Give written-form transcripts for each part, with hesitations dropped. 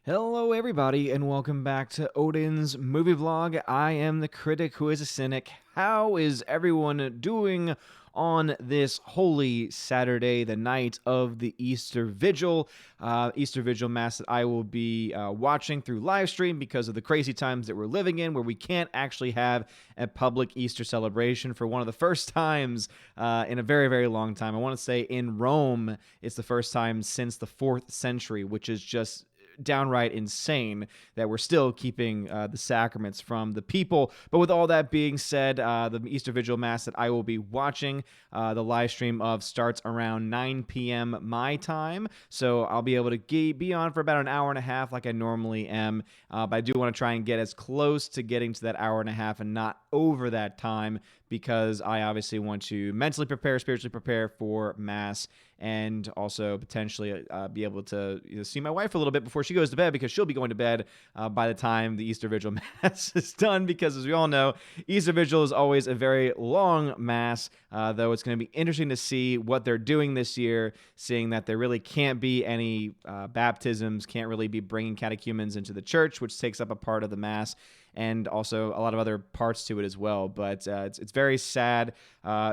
Hello, everybody, and welcome back to Odin's Movie Vlog. I am the critic who is a cynic. How is everyone doing on this holy Saturday, the night of the Easter Vigil? Easter Vigil Mass that I will be watching through live stream because of the crazy times that we're living in, where we can't actually have a public Easter celebration for one of the first times in a very, very long time. I want to say in Rome, it's the first time since the 4th century, which is just downright insane that we're still keeping the sacraments from the people. But with all that being said, the Easter Vigil Mass that I will be watching, the live stream of starts around 9 p.m. my time. So I'll be able to be on for about an hour and a half like I normally am. But I do want to try and get as close to getting to that hour and a half and not over that time, because I obviously want to mentally prepare, spiritually prepare for Mass, and also potentially be able to see my wife a little bit before she goes to bed, because she'll be going to bed by the time the Easter Vigil Mass is done, because as we all know, Easter Vigil is always a very long Mass, though it's going to be interesting to see what they're doing this year, seeing that there really can't be any baptisms, can't really be bringing catechumens into the church, which takes up a part of the Mass, and also a lot of other parts to it as well. But it's very sad.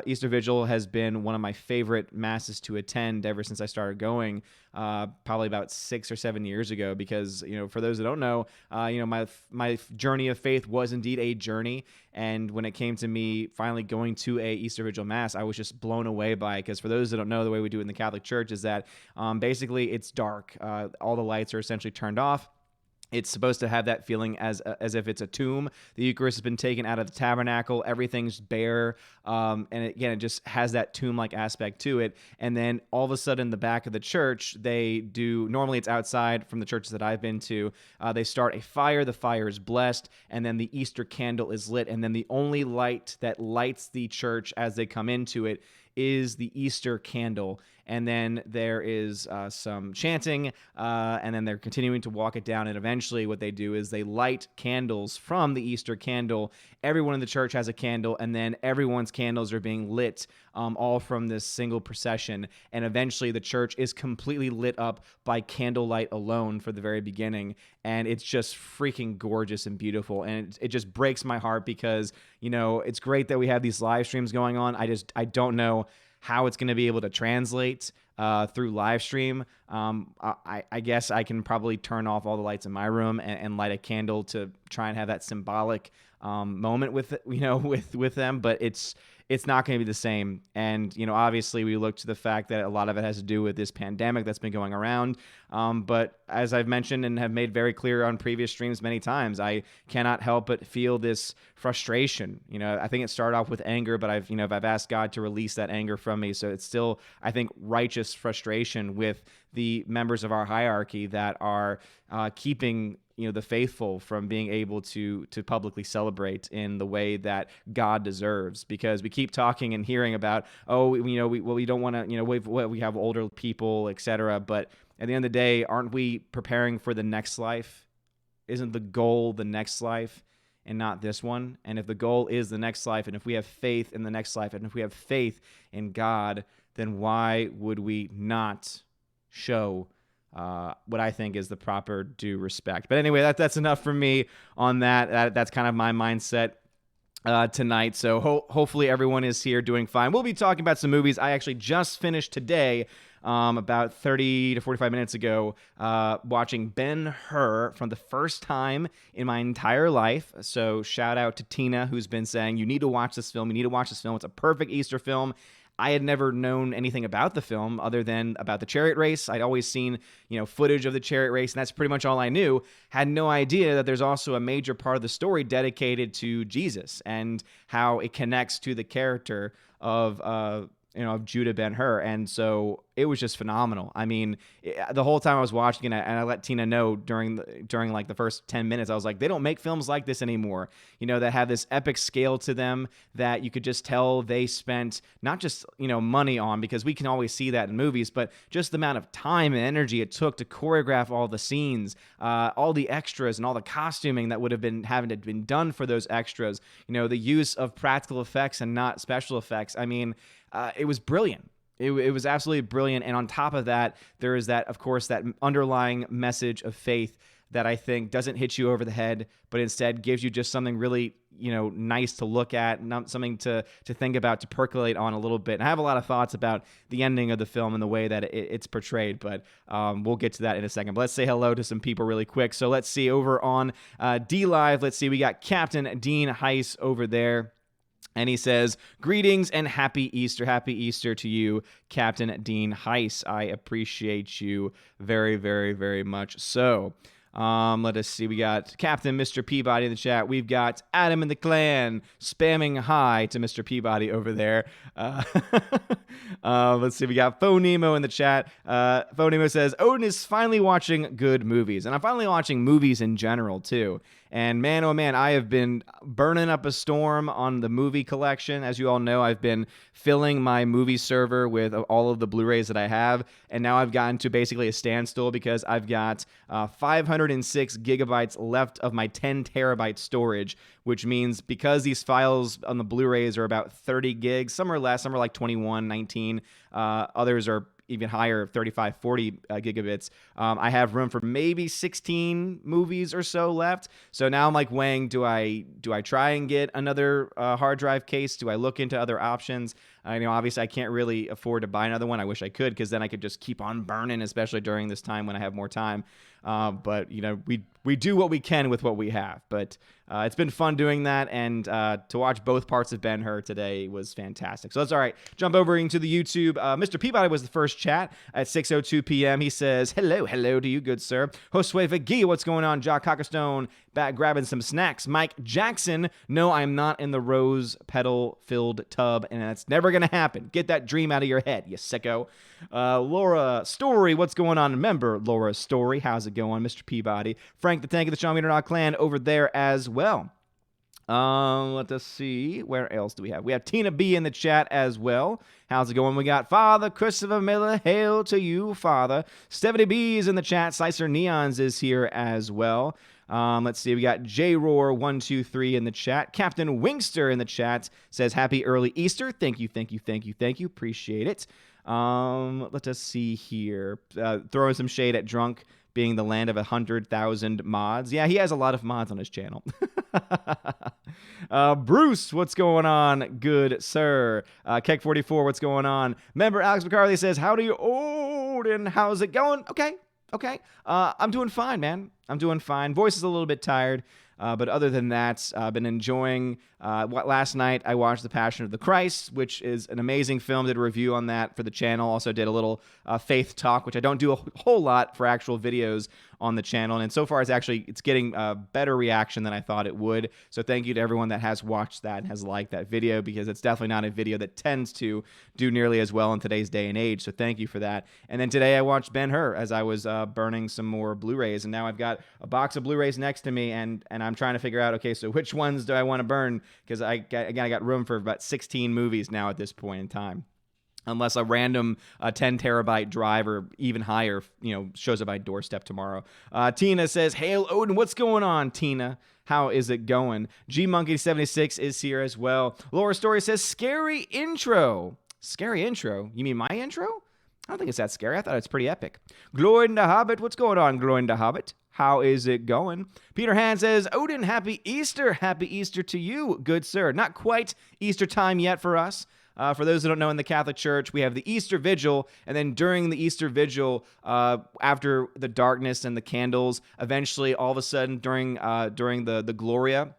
Easter Vigil has been one of my favorite Masses to attend ever since I started going, probably about 6 or 7 years ago, because, for those that don't know, my journey of faith was indeed a journey. And when it came to me finally going to a Easter Vigil Mass, I was just blown away by it, because for those that don't know, the way we do it in the Catholic Church is that basically it's dark. All the lights are essentially turned off. It's supposed to have that feeling as if it's a tomb. The Eucharist has been taken out of the tabernacle. Everything's bare. And it just has that tomb-like aspect to it. And then all of a sudden, the back of the church, they do, normally it's outside from the churches that I've been to, they start a fire. The fire is blessed. And then the Easter candle is lit. And then the only light that lights the church as they come into it is the Easter candle. And then there is some chanting, and then they're continuing to walk it down. And eventually what they do is they light candles from the Easter candle. Everyone in the church has a candle, and then everyone's candles are being lit, all from this single procession. And eventually the church is completely lit up by candlelight alone for the very beginning. And it's just freaking gorgeous and beautiful. And it just breaks my heart, because, it's great that we have these live streams going on. I don't know how it's going to be able to translate through live stream. I guess I can probably turn off all the lights in my room and light a candle to try and have that symbolic moment with them, but it's not going to be the same. And, obviously we look to the fact that a lot of it has to do with this pandemic that's been going around. But as I've mentioned and have made very clear on previous streams many times, I cannot help but feel this frustration. I think it started off with anger, but I've asked God to release that anger from me. So it's still, I think, righteous frustration with the members of our hierarchy that are keeping the faithful from being able to publicly celebrate in the way that God deserves, because we keep talking and hearing about, we don't want to, we have older people, etc. But at the end of the day, aren't we preparing for the next life? Isn't the goal the next life and not this one? And if the goal is the next life, and if we have faith in the next life, and if we have faith in God, then why would we not show what I think is the proper due respect? But anyway, that's enough for me on that. That's kind of my mindset tonight. So hopefully everyone is here doing fine. We'll be talking about some movies. I actually just finished today, about 30 to 45 minutes ago, watching Ben-Hur for the first time in my entire life. So shout out to Tina, who's been saying, you need to watch this film. You need to watch this film. It's a perfect Easter film. I had never known anything about the film other than about the chariot race. I'd always seen, footage of the chariot race, and that's pretty much all I knew. Had no idea that there's also a major part of the story dedicated to Jesus and how it connects to the character of Judah Ben-Hur. And so it was just phenomenal. I mean, the whole time I was watching it, and I let Tina know during like the first 10 minutes, I was like, they don't make films like this anymore, that have this epic scale to them that you could just tell they spent not just, money on, because we can always see that in movies, but just the amount of time and energy it took to choreograph all the scenes, all the extras and all the costuming that would have been having to been done for those extras, the use of practical effects and not special effects. I mean, it was brilliant. It was absolutely brilliant. And on top of that, there is that, of course, that underlying message of faith that I think doesn't hit you over the head, but instead gives you just something really, nice to look at, something to think about, to percolate on a little bit. And I have a lot of thoughts about the ending of the film and the way that it's portrayed, but we'll get to that in a second. But let's say hello to some people really quick. So let's see over on D Live. Let's see, we got Captain Dean Heiss over there. And he says, greetings and happy Easter. Happy Easter to you, Captain Dean Heiss. I appreciate you very, very, very much so. Let us see. We got Captain Mr. Peabody in the chat. We've got Adam in the clan spamming hi to Mr. Peabody over there. Let's see. We got Fo Nemo in the chat. Fo Nemo says, Odin is finally watching good movies. And I'm finally watching movies in general, too. And man, oh man, I have been burning up a storm on the movie collection. As you all know, I've been filling my movie server with all of the Blu-rays that I have. And now I've gotten to basically a standstill because I've got 506 gigabytes left of my 10 terabyte storage, which means because these files on the Blu-rays are about 30 gigs, some are less, some are like 21, 19, others are even higher, 35, 40 gigabits. I have room for maybe 16 movies or so left. So now I'm like weighing, do I try and get another hard drive case? Do I look into other options? Obviously I can't really afford to buy another one. I wish I could, because then I could just keep on burning, especially during this time when I have more time. But we do what we can with what we have. But it's been fun doing that, and to watch both parts of Ben-Hur today was fantastic. So that's all right. Jump over into the YouTube. Mr. Peabody was the first chat at 6:02 p.m. He says, hello to you, good sir. Josue Vigil, what's going on? Jock Cockerstone, back grabbing some snacks. Mike Jackson, no, I'm not in the rose petal-filled tub, and that's never going to happen. Get that dream out of your head, you sicko. Laura Story, what's going on? Remember Laura Story, how's it going, Mr. Peabody? Frank the Tank of the Sean Meter Clan over there as well. Let us see. Where else do we have? We have Tina B in the chat as well. How's it going? We got Father Christopher Miller. Hail to you, Father. Stephanie B is in the chat. Slicer Neons is here as well. Let's see. We got J-Roar123 in the chat. Captain Wingster in the chat says, happy early Easter. Thank you. Appreciate it. Let us see here. Throwing some shade at Drunk being the land of 100,000 mods. Yeah, he has a lot of mods on his channel. Bruce, what's going on, good sir? Keck44, what's going on? Member Alex McCarthy says, howdy, Odin. How's it going? Okay. I'm doing fine, man. I'm doing fine. Voice is a little bit tired. But other than that, I've been enjoying last night I watched The Passion of the Christ, which is an amazing film. Did a review on that for the channel. Also did a little faith talk, which I don't do a whole lot for actual videos on the channel. And so far, it's getting a better reaction than I thought it would. So thank you to everyone that has watched that and has liked that video, because it's definitely not a video that tends to do nearly as well in today's day and age. So thank you for that. And then today I watched Ben-Hur as I was burning some more Blu-rays. And now I've got a box of Blu-rays next to me, and I'm trying to figure out, okay, so which ones do I want to burn? Because I got room for about 16 movies now at this point in time. Unless a random 10 terabyte drive or even higher, shows up at my doorstep tomorrow. Tina says, hail Odin, what's going on, Tina? How is it going? Gmonkey76 is here as well. Laura Story says, scary intro. Scary intro? You mean my intro? I don't think it's that scary. I thought it's pretty epic. Gloin the Hobbit, what's going on, Gloin the Hobbit? How is it going? Peter Han says, Odin, happy Easter. Happy Easter to you, good sir. Not quite Easter time yet for us. For those who don't know, in the Catholic Church, we have the Easter Vigil, and then during the Easter Vigil, after the darkness and the candles, eventually, all of a sudden, during the Gloria,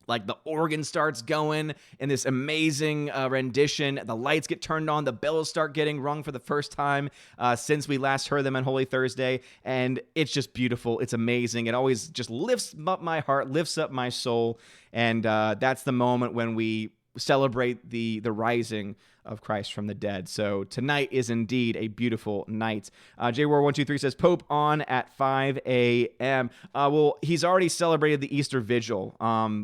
like the organ starts going in this amazing rendition. The lights get turned on. The bells start getting rung for the first time since we last heard them on Holy Thursday. And it's just beautiful. It's amazing. It always just lifts up my heart, lifts up my soul. And that's the moment when we celebrate the rising of Christ from the dead. So tonight is indeed a beautiful night. JWar123 says, Pope on at 5 a.m. Well, he's already celebrated the Easter Vigil.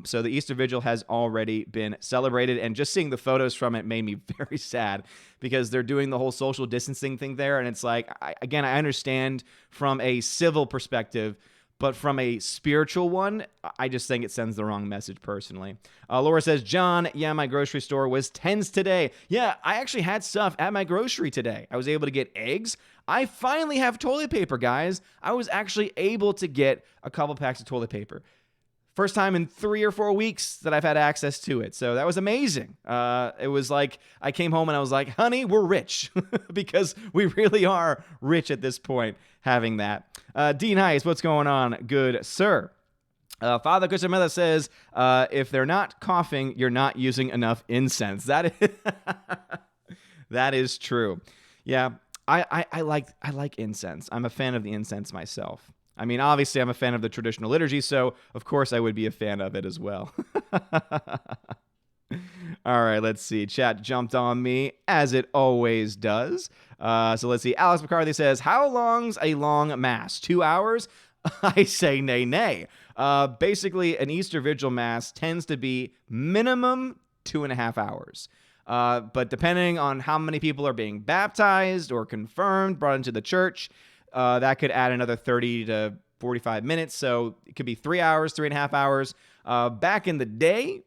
So the Easter Vigil has already been celebrated, and just seeing the photos from it made me very sad, because they're doing the whole social distancing thing there. And it's like, I understand from a civil perspective, but from a spiritual one, I just think it sends the wrong message personally. Laura says, John, yeah, my grocery store was tens today. Yeah, I actually had stuff at my grocery today. I was able to get eggs. I finally have toilet paper, guys. I was actually able to get a couple packs of toilet paper. First time in 3 or 4 weeks that I've had access to it. So that was amazing. It was like I came home and I was like, honey, we're rich because we really are rich at this point having that. Dean Heiss, what's going on? Good, sir. Father Christian Miller says, if they're not coughing, you're not using enough incense. That is true. Yeah, I like incense. I'm a fan of the incense myself. I mean, obviously, I'm a fan of the traditional liturgy, so of course I would be a fan of it as well. All right, let's see. Chat jumped on me, as it always does. So let's see. Alex McCarthy says, how long's a long mass? 2 hours? I say nay, nay. Basically, an Easter Vigil mass tends to be minimum 2.5 hours. But depending on how many people are being baptized or confirmed, brought into the church, that could add another 30 to 45 minutes. So it could be 3 hours, 3.5 hours. Back in the day,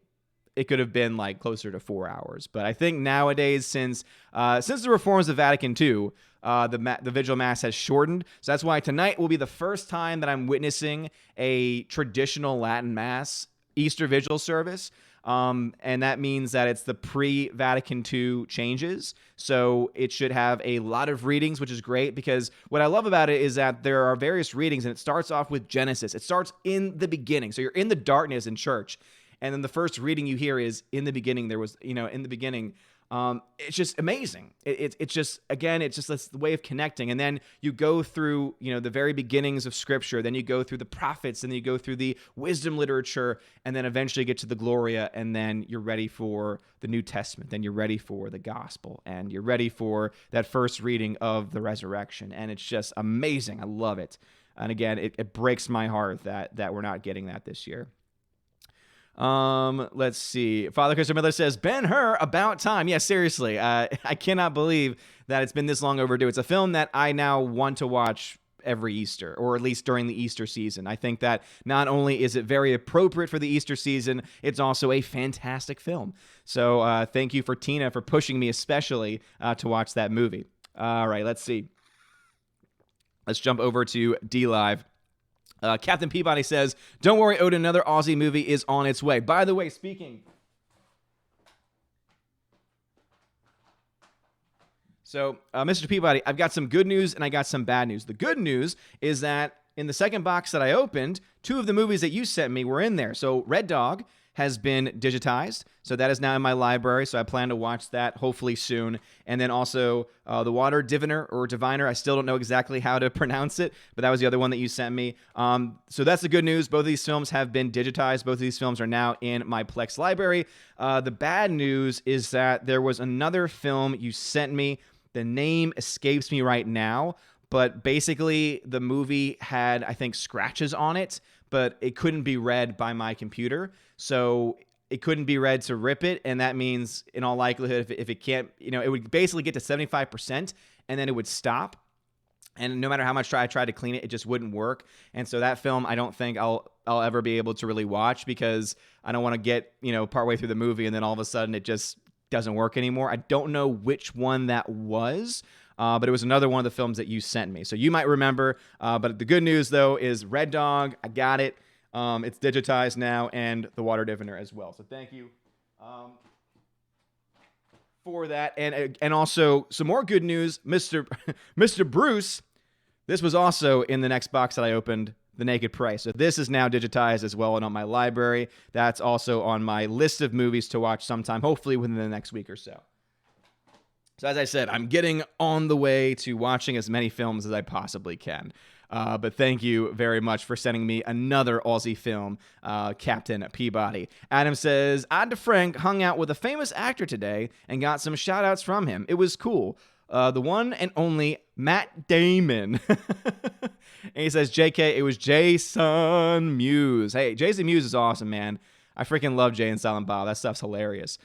it could have been like closer to 4 hours. But I think nowadays, since the reforms of Vatican II, the Vigil Mass has shortened. So that's why tonight will be the first time that I'm witnessing a traditional Latin Mass Easter Vigil service. And that means that it's the pre-Vatican II changes. So it should have a lot of readings, which is great because what I love about it is that there are various readings and it starts off with Genesis. It starts in the beginning. So you're in the darkness in church. And then the first reading you hear is in the beginning, there was, in the beginning. It's just amazing. It's just, again, it's just that's the way of connecting. And then you go through, the very beginnings of Scripture. Then you go through the prophets, and then you go through the wisdom literature, and then eventually get to the Gloria, and then you're ready for the New Testament. Then you're ready for the Gospel, and you're ready for that first reading of the resurrection. And it's just amazing. I love it. And again, it breaks my heart that we're not getting that this year. Let's see. Father Christopher Miller says, Ben-Hur, about time. Yeah, seriously. I cannot believe that it's been this long overdue. It's a film that I now want to watch every Easter, or at least during the Easter season. I think that not only is it very appropriate for the Easter season, it's also a fantastic film. So thank you for Tina for pushing me especially to watch that movie. All right, let's see. Let's jump over to D-Live. Captain Peabody says, don't worry, Odin, another Aussie movie is on its way. By the way, speaking. So, Mr. Peabody, I've got some good news and I got some bad news. The good news is that in the second box that I opened, 2 of the movies that you sent me were in there. So, Red Dog has been digitized. So that is now in my library. So I plan to watch that hopefully soon. And then also The Water Diviner or Diviner. I still don't know exactly how to pronounce it, but that was the other one that you sent me. So that's the good news. Both of these films have been digitized. Both of these films are now in my Plex library. The bad news is that there was another film you sent me. The name escapes me right now, but basically the movie had, I think, scratches on it, but it couldn't be read by my computer. So it couldn't be read to rip it, and that means, in all likelihood, if it can't, it would basically get to 75%, and then it would stop. And no matter how much I tried to clean it, it just wouldn't work. And so that film, I don't think I'll ever be able to really watch because I don't want to get, partway through the movie and then all of a sudden it just doesn't work anymore. I don't know which one that was, but it was another one of the films that you sent me. So you might remember. But the good news, though, is Red Dog. I got it. It's digitized now, and The Water Diviner as well. So thank you for that. And also some more good news, Mr. Bruce. This was also in the next box that I opened, The Naked Price. So this is now digitized as well and on my library. That's also on my list of movies to watch sometime, hopefully within the next week or so. So as I said, I'm getting on the way to watching as many films as I possibly can. But thank you very much for sending me another Aussie film, Captain Peabody. Adam says, Ad Frank hung out with a famous actor today and got some shout-outs from him. It was cool. The one and only Matt Damon. And he says, JK, it was Jason Mewes. Hey, Jason Mewes is awesome, man. I freaking love Jay and Silent Bob. That stuff's hilarious.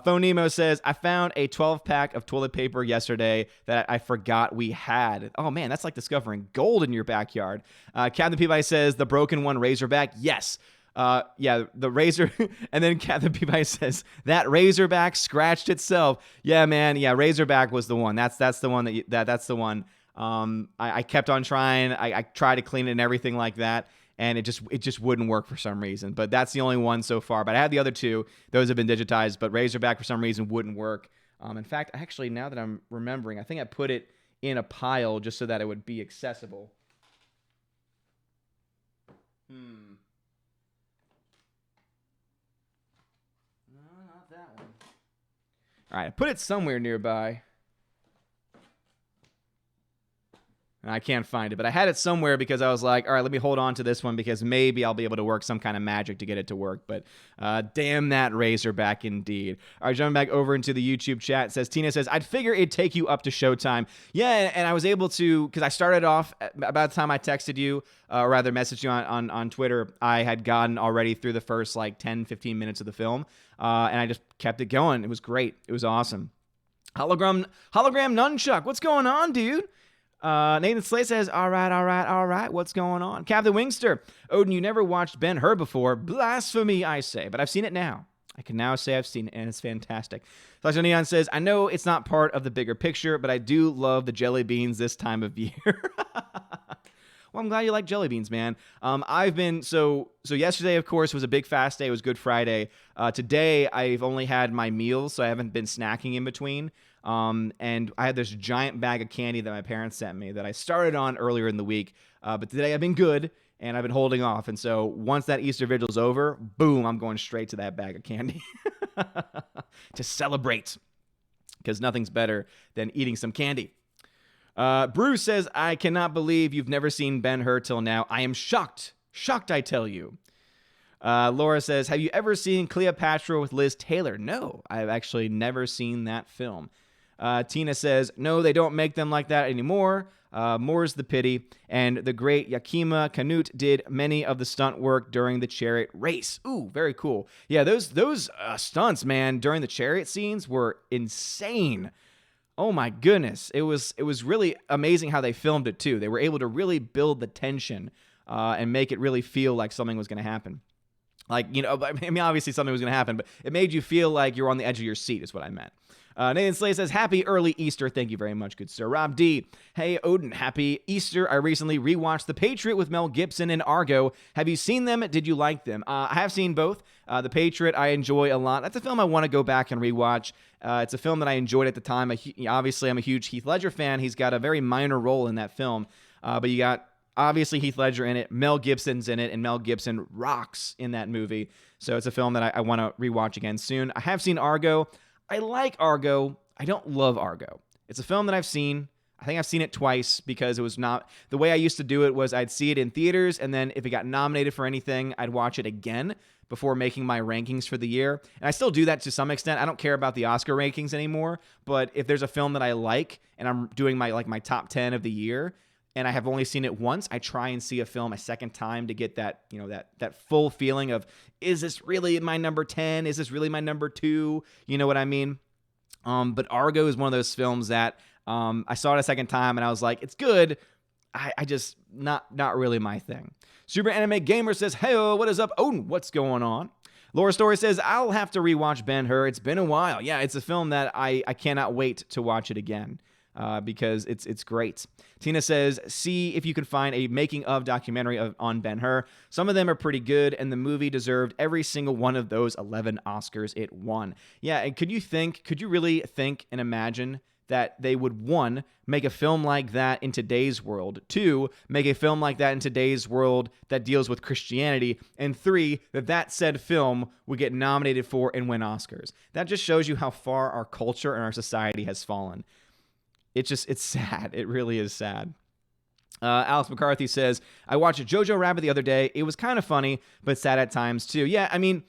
Phone Nemo says, I found a 12-pack of toilet paper yesterday that I forgot we had. Oh, man, that's like discovering gold in your backyard. Captain Peabody says, the broken one Razorback. Yes. Yeah, the razor. And then Captain Peabody says, that Razorback scratched itself. Yeah, man. Yeah, Razorback was the one. That's the one that's the one. I kept on trying. I tried to clean it and everything like that, and it just wouldn't work for some reason. But that's the only one so far. But I had the other two; those have been digitized. But Razorback for some reason wouldn't work. In fact, actually, now that I'm remembering, I think I put it in a pile just so that it would be accessible. No, not that one. All right, I put it somewhere nearby. And I can't find it, but I had it somewhere because I was like, all right, let me hold on to this one because maybe I'll be able to work some kind of magic to get it to work. But damn that Razorback indeed. All right, jumping back over into the YouTube chat. It says, Tina says, I'd figure it'd take you up to showtime. Yeah, and I was able to, because I started off, about the time I texted you, or rather messaged you on Twitter, I had gotten already through the first like 10, 15 minutes of the film. And I just kept it going. It was great. It was awesome. Hologram Nunchuck. What's going on, dude? Nathan Slay says, all right, what's going on? Captain Wingster, Odin, you never watched Ben-Hur before. Blasphemy, I say, but I've seen it now. I can now say I've seen it, and it's fantastic. Slasher Neon says, I know it's not part of the bigger picture, but I do love the jelly beans this time of year. Well, I'm glad you like jelly beans, man. I've been, so yesterday, of course, was a big fast day. It was Good Friday. Today, I've only had my meals, so I haven't been snacking in between. And I had this giant bag of candy that my parents sent me that I started on earlier in the week. But today I've been good and I've been holding off. And so once that Easter Vigil's over, boom, I'm going straight to that bag of candy to celebrate, because nothing's better than eating some candy. Bruce says, I cannot believe you've never seen Ben-Hur till now. I am shocked, I tell you. Laura says, have you ever seen Cleopatra with Liz Taylor? No, I've actually never seen that film. Tina says, no, they don't make them like that anymore. More's the pity. And the great Yakima Canute did many of the stunt work during the chariot race. Ooh, very cool. Yeah, those stunts, man, during the chariot scenes were insane. Oh my goodness. It was really amazing how they filmed it too. They were able to really build the tension and make it really feel like something was going to happen. Like, you know, I mean, obviously something was going to happen, but it made you feel like you're on the edge of your seat is what I meant. Nathan Slay says, happy early Easter. Thank you very much, good sir. Rob D. Hey, Odin, happy Easter. I recently rewatched The Patriot with Mel Gibson and Argo. Have you seen them? Did you like them? I have seen both. The Patriot I enjoy a lot. That's a film I want to go back and rewatch. It's a film that I enjoyed at the time. Obviously, I'm a huge Heath Ledger fan. He's got a very minor role in that film. But you got, obviously, Heath Ledger in it. Mel Gibson's in it, and Mel Gibson rocks in that movie. So it's a film that I want to rewatch again soon. I have seen Argo. I like Argo. I don't love Argo. It's a film that I've seen. I think I've seen it twice because it was not... The way I used to do it was I'd see it in theaters, and then if it got nominated for anything, I'd watch it again before making my rankings for the year. And I still do that to some extent. I don't care about the Oscar rankings anymore, but if there's a film that I like and I'm doing my top 10 of the year, and I have only seen it once, I try and see a film a second time to get that, you know, that full feeling of, is this really my number 10? Is this really my number 2? You know what I mean? But Argo is one of those films that I saw it a second time and I was like, it's good. I just not really my thing. Super Anime Gamer says, hey, what is up? Odin, what's going on? Laura Story says, I'll have to rewatch Ben-Hur. It's been a while. Yeah, it's a film that I cannot wait to watch it again. Because it's great. Tina says, see if you can find a making of documentary on Ben-Hur. Some of them are pretty good, and the movie deserved every single one of those 11 Oscars it won. Yeah, and could you really think and imagine that they would, 1, make a film like that in today's world, 2, make a film like that in today's world that deals with Christianity, and 3, that said film would get nominated for and win Oscars. That just shows you how far our culture and our society has fallen. It's sad. It really is sad. Alex McCarthy says, I watched Jojo Rabbit the other day. It was kind of funny, but sad at times too. Yeah, I mean,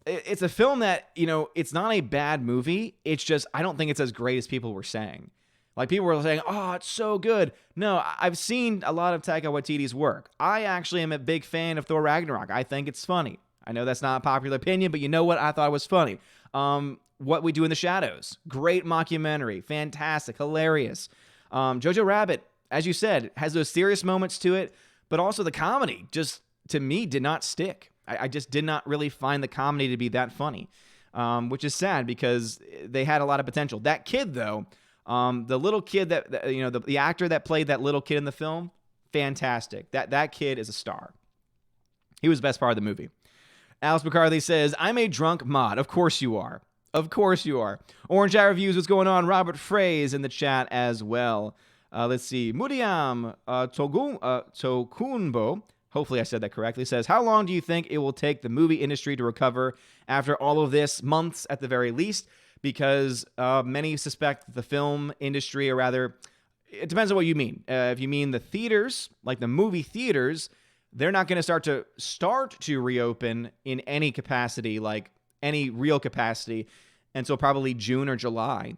it's a film that, you know, it's not a bad movie. It's just, I don't think it's as great as people were saying. Like, people were saying, oh, it's so good. No, I've seen a lot of Taika Waititi's work. I actually am a big fan of Thor Ragnarok. I think it's funny. I know that's not a popular opinion, but you know what? I thought it was funny. What We Do in the Shadows. Great mockumentary. Fantastic. Hilarious. Jojo Rabbit, as you said, has those serious moments to it, but also the comedy just, to me, did not stick. I just did not really find the comedy to be that funny, which is sad because they had a lot of potential. That kid, though, the little kid that you know, the actor that played that little kid in the film, fantastic. That kid is a star. He was the best part of the movie. Alice McCarthy says, I'm a drunk mod. Of course you are. Of course you are. Orange Eye Reviews, what's going on? Robert Fraze in the chat as well. Let's see. Mudiam Tokunbo, hopefully I said that correctly, says, how long do you think it will take the movie industry to recover after all of this? Months at the very least, because many suspect the film industry, or rather, it depends on what you mean. If you mean the theaters, like the movie theaters, they're not going to start to reopen in any capacity, like any real capacity, until probably June or July.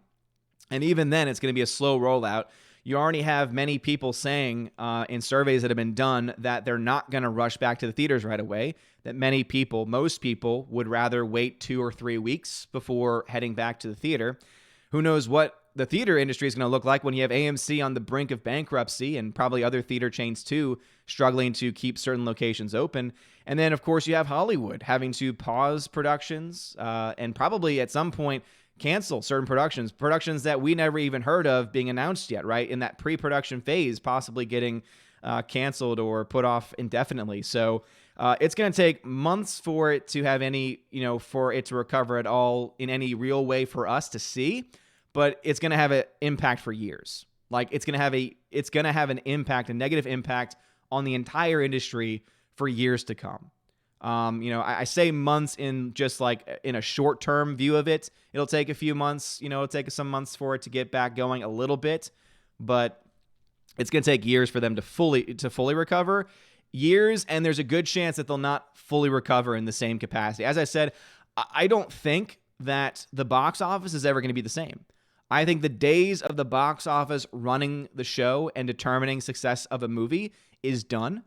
And even then, it's going to be a slow rollout. You already have many people saying in surveys that have been done that they're not going to rush back to the theaters right away, that most people would rather wait 2 or 3 weeks before heading back to the theater. Who knows what the theater industry is going to look like when you have AMC on the brink of bankruptcy and probably other theater chains too struggling to keep certain locations open. And then, of course, you have Hollywood having to pause productions and probably at some point cancel certain productions that we never even heard of being announced yet, right? In that pre-production phase, possibly getting canceled or put off indefinitely. So it's going to take months for it to have any, for it to recover at all in any real way for us to see. But it's going to have an impact for years. Like it's going to have an impact, a negative impact on the entire industry for years to come. I say months in just like in a short-term view of it. It'll take a few months, it'll take some months for it to get back going a little bit, but it's going to take years for them to fully recover. Years, and there's a good chance that they'll not fully recover in the same capacity. As I said, I don't think that the box office is ever going to be the same. I think the days of the box office running the show and determining success of a movie is done.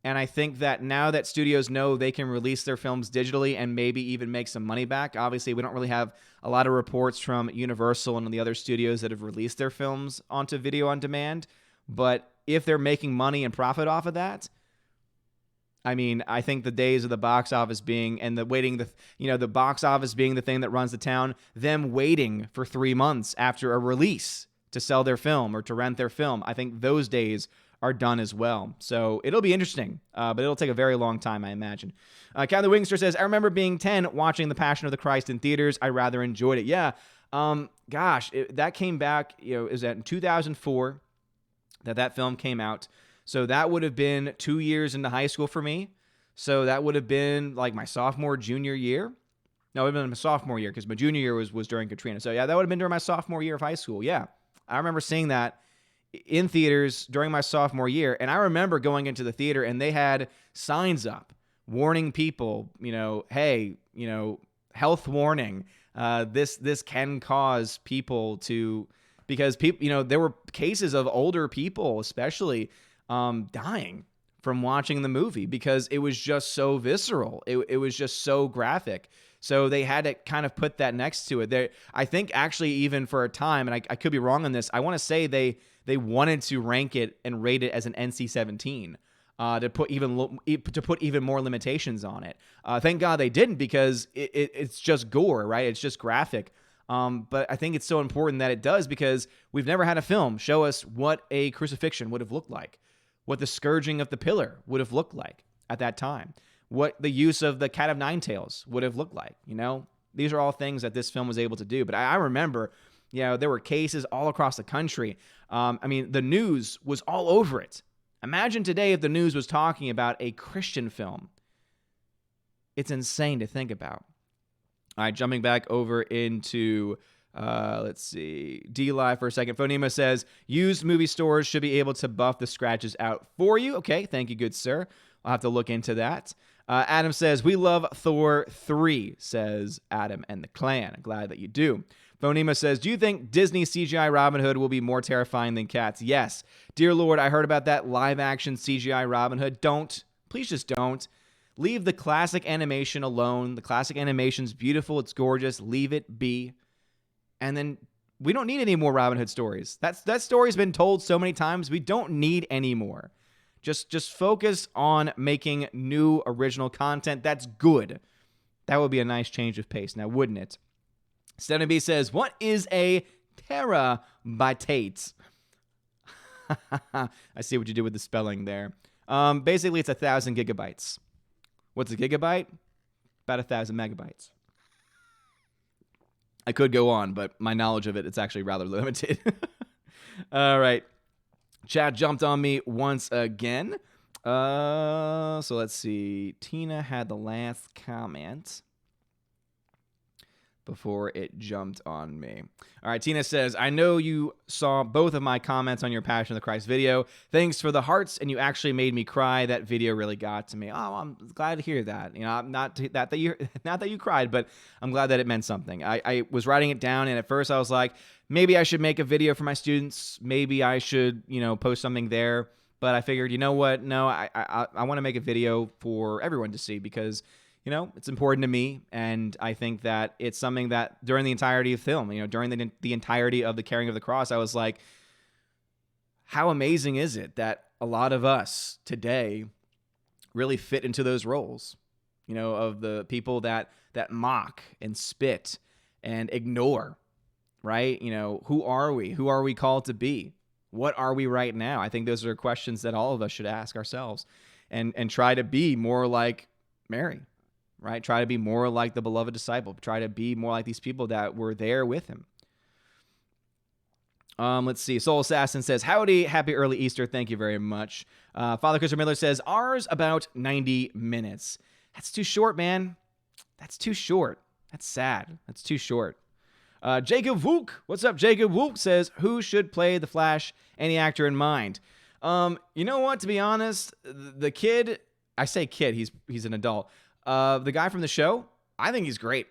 And I think that now that studios know they can release their films digitally and maybe even make some money back. Obviously, we don't really have a lot of reports from Universal and the other studios that have released their films onto video on demand. But if they're making money and profit off of that, I mean, I think the days of the box office being and the box office being the thing that runs the town, them waiting for 3 months after a release to sell their film or to rent their film, I think those days are done as well. So it'll be interesting, but it'll take a very long time, I imagine. Cat the Wingster says, I remember being 10 watching The Passion of the Christ in theaters. I rather enjoyed it. Yeah. That came back, is that in 2004 that film came out. So that would have been 2 years into high school for me. So that would have been like my junior year. No, it would have been my sophomore year because my junior year was during Katrina. So yeah, that would have been during my sophomore year of high school. Yeah. I remember seeing that in theaters during my sophomore year. And I remember going into the theater and they had signs up warning people, hey, health warning. This can cause people to, because people, there were cases of older people, especially, dying from watching the movie because it was just so visceral. It was just so graphic. So they had to kind of put that next to it. I think actually even for a time, and I could be wrong on this, I want to say they wanted to rank it and rate it as an NC-17 to put even more limitations on it. Thank God they didn't because it's just gore, right? It's just graphic. But I think it's so important that it does because we've never had a film show us what a crucifixion would have looked like, what the scourging of the pillar would have looked like at that time, what the use of the cat of nine tails would have looked like. These are all things that this film was able to do. But I remember, there were cases all across the country. The news was all over it. Imagine today if the news was talking about a Christian film. It's insane to think about. All right, jumping back over into, let's see, D-Live for a second. Phonema says, used movie stores should be able to buff the scratches out for you. Okay, thank you, good sir. I'll have to look into that. Adam says, we love Thor 3, says Adam and the clan. Glad that you do. Phonema says, do you think Disney CGI Robin Hood will be more terrifying than Cats? Yes. Dear Lord, I heard about that live-action CGI Robin Hood. Don't. Please just don't. Leave the classic animation alone. The classic animation's beautiful. It's gorgeous. Leave it be. And then we don't need any more Robin Hood stories. That story's been told so many times. We don't need any more. Just focus on making new original content that's good. That would be a nice change of pace, now wouldn't it? Steven B says, what is a terabyte? I see what you did with the spelling there. Basically, it's 1,000 gigabytes. What's a gigabyte? About 1,000 megabytes. I could go on, but my knowledge of it's actually rather limited. All right. Chat jumped on me once again. So let's see. Tina had the last comment before it jumped on me. All right, Tina says, I know you saw both of my comments on your Passion of the Christ video. Thanks for the hearts, and you actually made me cry. That video really got to me. Oh, I'm glad to hear that. You know, not that you cried, but I'm glad that it meant something. I was writing it down, and at first I was like, maybe I should make a video for my students. Maybe I should, post something there. But I figured, you know what? No, I want to make a video for everyone to see because it's important to me, and I think that it's something that during the entirety of film, during the entirety of the carrying of the cross, I was like, how amazing is it that a lot of us today really fit into those roles, of the people that mock and spit and ignore, right? Who are we? Who are we called to be? What are we right now? I think those are questions that all of us should ask ourselves and try to be more like Mary. Right? Try to be more like the beloved disciple. Try to be more like these people that were there with him. Let's see. Soul Assassin says, howdy, happy early Easter. Thank you very much. Father Christopher Miller says, ours about 90 minutes. That's too short, man. That's too short. That's sad. That's too short. Jacob Wook. What's up, Jacob Wook says, who should play the Flash? Any actor in mind? You know what? To be honest, the kid, I say kid, he's an adult. The guy from the show, I think he's great.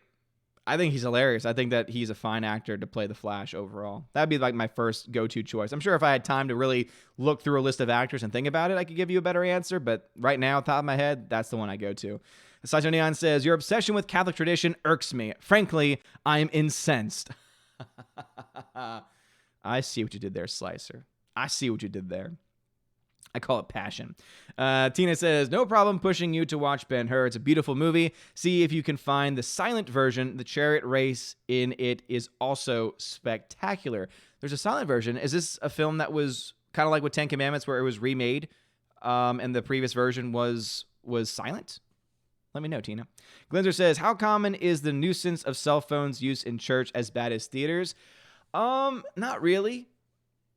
I think he's hilarious. I think that he's a fine actor to play the Flash overall. That'd be like my first go-to choice. I'm sure if I had time to really look through a list of actors and think about it, I could give you a better answer. But right now, top of my head, that's the one I go to. Saito Neon says, your obsession with Catholic tradition irks me. Frankly, I'm incensed. I see what you did there, Slicer. I see what you did there. I call it passion. Tina says, no problem pushing you to watch Ben-Hur. It's a beautiful movie. See if you can find the silent version. The chariot race in it is also spectacular. There's a silent version. Is this a film that was kind of like with Ten Commandments where it was remade and the previous version was silent? Let me know, Tina. Glenzer says, how common is the nuisance of cell phones use in church as bad as theaters? Not really.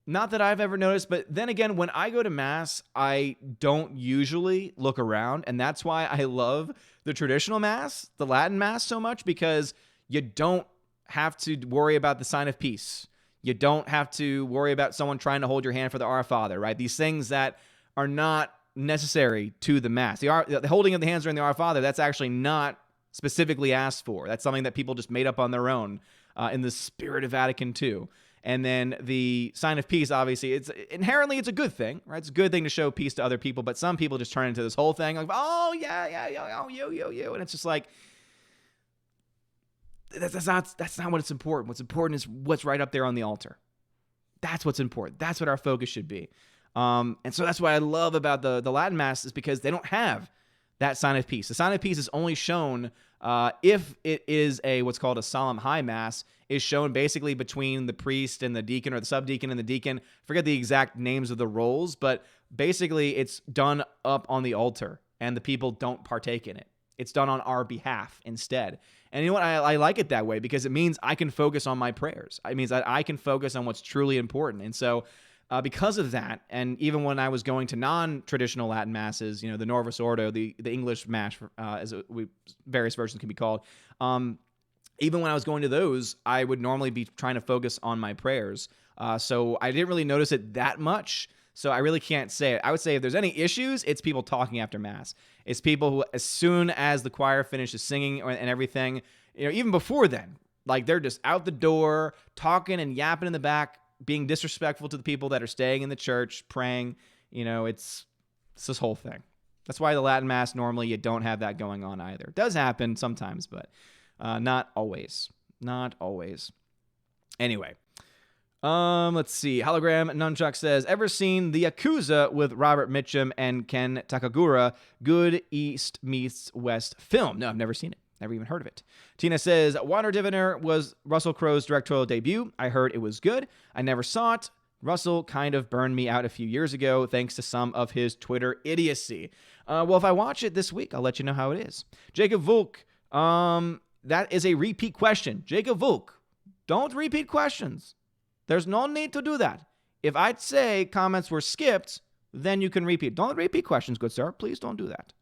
Not that I've ever noticed, but then again, when I go to Mass, I don't usually look around, and that's why I love the traditional Mass, the Latin Mass, so much, because you don't have to worry about the sign of peace. You don't have to worry about someone trying to hold your hand for the Our Father, right? These things that are not necessary to the Mass. The holding of the hands during the Our Father, that's actually not specifically asked for. That's something that people just made up on their own in the spirit of Vatican II. And then the sign of peace, obviously, it's inherently a good thing, right? It's a good thing to show peace to other people, but some people just turn into this whole thing like, oh, yeah, oh, you. And it's just like, that's not what's important. What's important is what's right up there on the altar. That's what's important. That's what our focus should be. And so that's what I love about the Latin Mass is because they don't have that sign of peace. The sign of peace is only shown if it is what's called a solemn high mass, is shown basically between the priest and the deacon or the subdeacon and the deacon. I forget the exact names of the roles, but basically it's done up on the altar and the people don't partake in it. It's done on our behalf instead. And you know what? I like it that way because it means I can focus on my prayers. It means that I can focus on what's truly important. And so because of that, and even when I was going to non-traditional Latin masses, the Norvis Ordo, the English mass, various versions can be called, even when I was going to those, I would normally be trying to focus on my prayers. So I didn't really notice it that much. So I really can't say it. I would say if there's any issues, it's people talking after Mass. It's people who, as soon as the choir finishes singing and everything, even before then, like they're just out the door, talking and yapping in the back, being disrespectful to the people that are staying in the church, praying. It's this whole thing. That's why the Latin Mass, normally you don't have that going on either. It does happen sometimes, but not always. Not always. Anyway. Let's see. Hologram Nunchuck says, ever seen The Yakuza with Robert Mitchum and Ken Takagura? Good East meets West film. No, I've never seen it. Never even heard of it. Tina says, Water Diviner was Russell Crowe's directorial debut. I heard it was good. I never saw it. Russell kind of burned me out a few years ago thanks to some of his Twitter idiocy. Well, if I watch it this week, I'll let you know how it is. Jacob Volk, that is a repeat question. Jacob Volk, don't repeat questions. There's no need to do that. If I'd say comments were skipped, then you can repeat. Don't repeat questions, good sir. Please don't do that.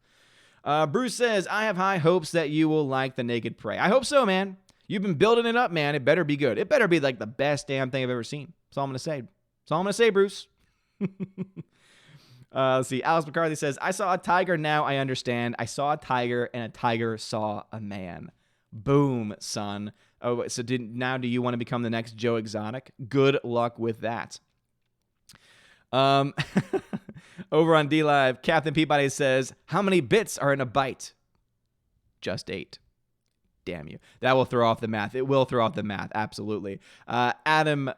Bruce says, I have high hopes that you will like The Naked Prey. I hope so, man. You've been building it up, man. It better be good. It better be like the best damn thing I've ever seen. That's all I'm going to say. That's all I'm going to say, Bruce. Let's see. Alice McCarthy says, I saw a tiger, now I understand. I saw a tiger, and a tiger saw a man. Boom, son. Oh, so do you want to become the next Joe Exotic? Good luck with that. Over on DLive, Captain Peabody says, how many bits are in a byte? Just 8. Damn you. That will throw off the math. It will throw off the math. Absolutely. Adam,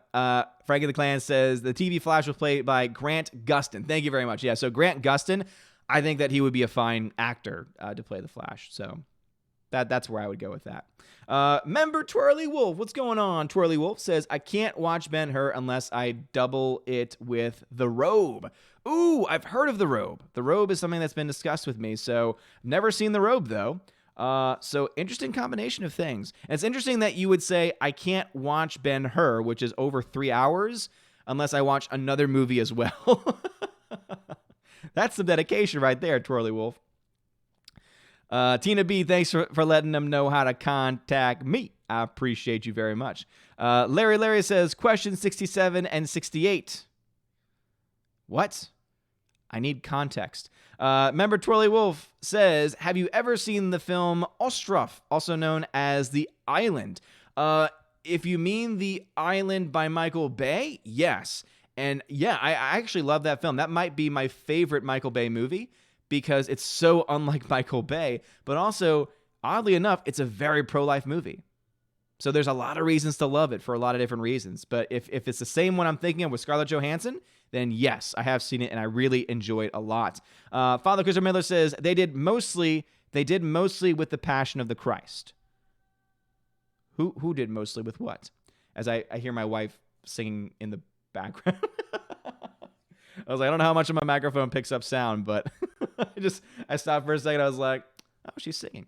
Frankie the Clan says, the TV Flash was played by Grant Gustin. Thank you very much. Yeah, so Grant Gustin, I think that he would be a fine actor to play the Flash. So that's where I would go with that. Member Twirly Wolf, what's going on? Twirly Wolf says, I can't watch Ben-Hur unless I double it with The Robe. Ooh, I've heard of The Robe. The Robe is something that's been discussed with me, so never seen The Robe, though. So interesting combination of things. And it's interesting that you would say, I can't watch Ben-Hur, which is over 3 hours, unless I watch another movie as well. That's some dedication right there, Twirly Wolf. Tina B, thanks for letting them know how to contact me. I appreciate you very much. Larry says, question 67 and 68. What? I need context. Member Twirly Wolf says, have you ever seen the film Ostrov, also known as The Island? If you mean The Island by Michael Bay, yes. And yeah, I actually love that film. That might be my favorite Michael Bay movie, because it's so unlike Michael Bay, but also, oddly enough, it's a very pro-life movie. So there's a lot of reasons to love it for a lot of different reasons. But if it's the same one I'm thinking of with Scarlett Johansson, then yes, I have seen it and I really enjoy it a lot. Father Christopher Miller says they did mostly with The Passion of the Christ. Who did mostly with what? As I hear my wife singing in the background. I was like, I don't know how much of my microphone picks up sound, but I stopped for a second. I was like, oh, she's singing.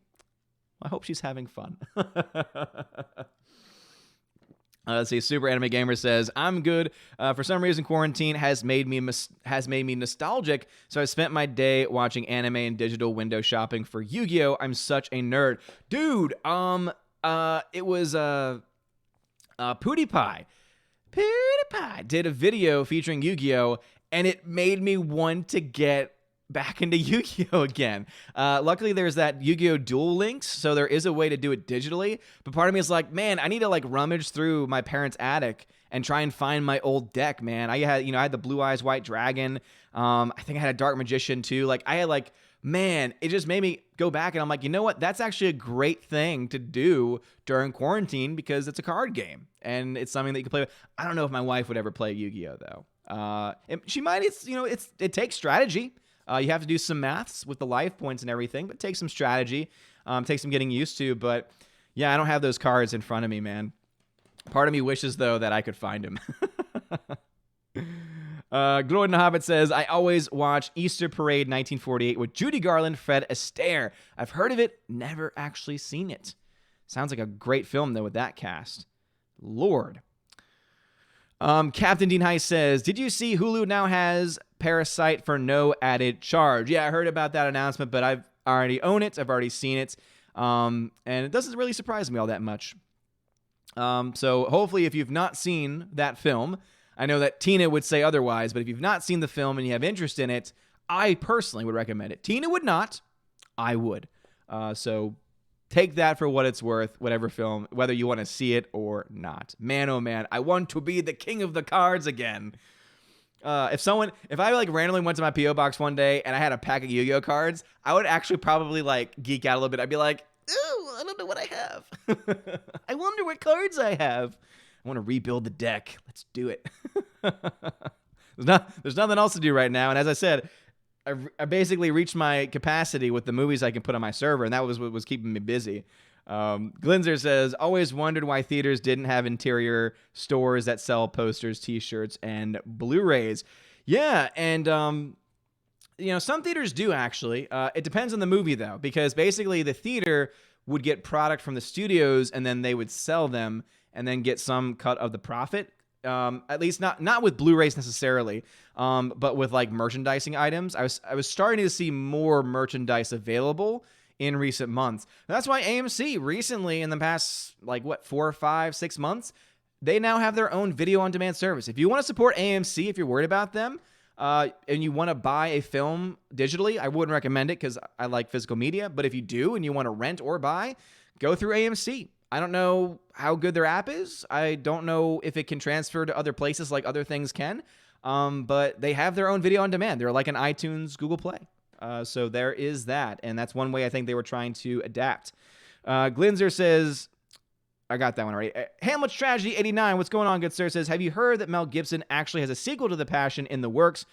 I hope she's having fun. Let's see. Super Anime Gamer says, I'm good. For some reason, quarantine has made me nostalgic, so I spent my day watching anime and digital window shopping for Yu-Gi-Oh! I'm such a nerd. Dude, it was PewDiePie. PewDiePie did a video featuring Yu-Gi-Oh! And it made me want to get back into Yu-Gi-Oh! Again. Luckily, there's that Yu-Gi-Oh! Duel Links, so there is a way to do it digitally. But part of me is like, man, I need to rummage through my parents' attic and try and find my old deck, man. I had the Blue Eyes White Dragon. I think I had a Dark Magician too. Man, it just made me go back, and I'm like, you know what? That's actually a great thing to do during quarantine because it's a card game and it's something that you can play with. I don't know if my wife would ever play Yu-Gi-Oh! Though. She might. It takes strategy. You have to do some maths with the life points and everything, but it takes some strategy. Takes some getting used to. But yeah, I don't have those cards in front of me, man. Part of me wishes though that I could find them. Glory the Hobbit says, I always watch Easter Parade 1948 with Judy Garland, Fred Astaire. I've heard of it, never actually seen it. Sounds like a great film though with that cast. Lord. Captain Dean Heiss says, did you see Hulu now has Parasite for no added charge? Yeah, I heard about that announcement, but I've already own it. I've already seen it. And it doesn't really surprise me all that much. So hopefully if you've not seen that film, I know that Tina would say otherwise, but if you've not seen the film and you have interest in it, I personally would recommend it. Tina would not. I would. So take that for what it's worth, whatever film, whether you want to see it or not. Man, oh man, I want to be the king of the cards again. If I like randomly went to my PO box one day and I had a pack of Yu-Gi-Oh cards, I would actually probably like geek out a little bit. I'd be like, ooh, I don't know what I have. I wonder what cards I have. I want to rebuild the deck. Let's do it. There's nothing else to do right now. And as I said, I basically reached my capacity with the movies I can put on my server, and that was what was keeping me busy. Glinzer says, always wondered why theaters didn't have interior stores that sell posters, t-shirts, and Blu-rays. Yeah, and some theaters do actually. It depends on the movie though, because basically the theater would get product from the studios and then they would sell them and then get some cut of the profit. At least not with Blu-rays necessarily, but with like merchandising items. I was starting to see more merchandise available in recent months. That's why AMC recently, in the past 4 or 5, 6 months, they now have their own video on demand service. If you want to support AMC, if you're worried about them, and you want to buy a film digitally, I wouldn't recommend it because I like physical media. But if you do and you want to rent or buy, go through AMC. I don't know how good their app is. I don't know if it can transfer to other places like other things can. But they have their own video on demand. They're like an iTunes, Google Play. So there is that. And that's one way I think they were trying to adapt. Glinzer says, I got that one right. Hamlet's Tragedy 89. What's going on, good sir? Says, have you heard that Mel Gibson actually has a sequel to The Passion in the works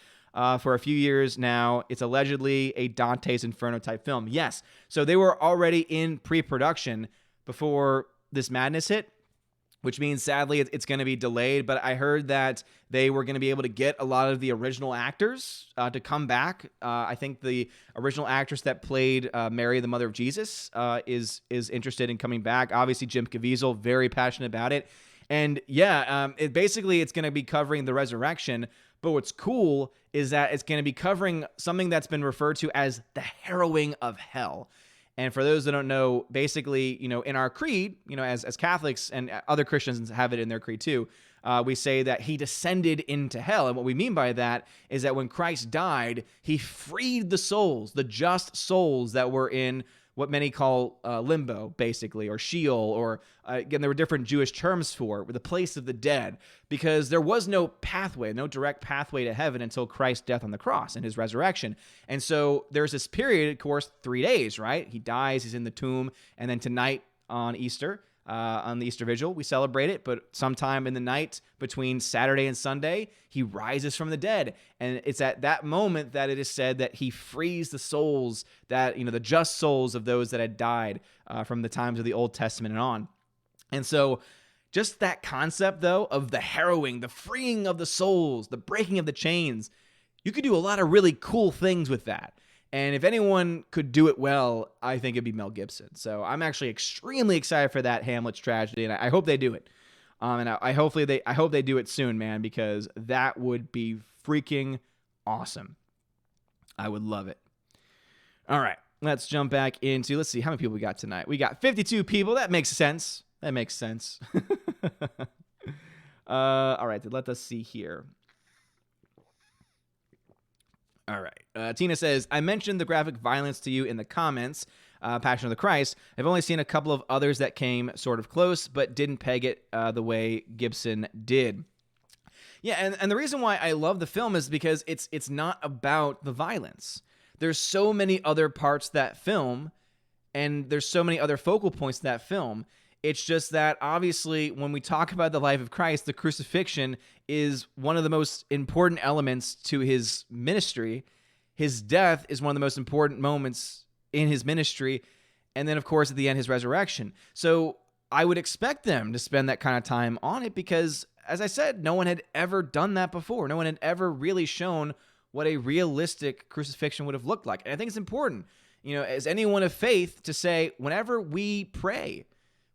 for a few years now? It's allegedly a Dante's Inferno type film. Yes. So they were already in pre-production before this madness hit, which means sadly it's going to be delayed. But I heard that they were going to be able to get a lot of the original actors to come back. I think the original actress that played Mary, the mother of Jesus, is interested in coming back. Obviously, Jim Caviezel, very passionate about it. And yeah, it's going to be covering the resurrection. But what's cool is that it's going to be covering something that's been referred to as the harrowing of hell. And for those that don't know, basically, in our creed, as Catholics and other Christians have it in their creed too, we say that he descended into hell. And what we mean by that is that when Christ died, he freed the souls, the just souls that were in what many call limbo, basically, or Sheol, or again, there were different Jewish terms for the place of the dead, because there was no pathway, no direct pathway to heaven until Christ's death on the cross and his resurrection. And so there's this period, of course, 3 days, right? He dies, he's in the tomb, and then tonight on Easter, on the Easter Vigil, we celebrate it, but sometime in the night between Saturday and Sunday, he rises from the dead. And it's at that moment that it is said that he frees the souls that, the just souls of those that had died from the times of the Old Testament and on. And so just that concept, though, of the harrowing, the freeing of the souls, the breaking of the chains, you could do a lot of really cool things with that. And if anyone could do it well, I think it'd be Mel Gibson. So I'm actually extremely excited for that Hamlet's Tragedy, and I hope they do it. And I hope they do it soon, man, because that would be freaking awesome. I would love it. All right, let's jump back into, let's see how many people we got tonight. We got 52 people. That makes sense. All right, let us see here. All right. Tina says, I mentioned the graphic violence to you in the comments, Passion of the Christ. I've only seen a couple of others that came sort of close, but didn't peg it the way Gibson did. Yeah, and the reason why I love the film is because it's not about the violence. There's so many other parts to that film, and there's so many other focal points to that film. It's just that, obviously, when we talk about the life of Christ, the crucifixion is one of the most important elements to his ministry. His death is one of the most important moments in his ministry. And then, of course, at the end, his resurrection. So I would expect them to spend that kind of time on it because, as I said, no one had ever done that before. No one had ever really shown what a realistic crucifixion would have looked like. And I think it's important, as anyone of faith, to say, whenever we pray,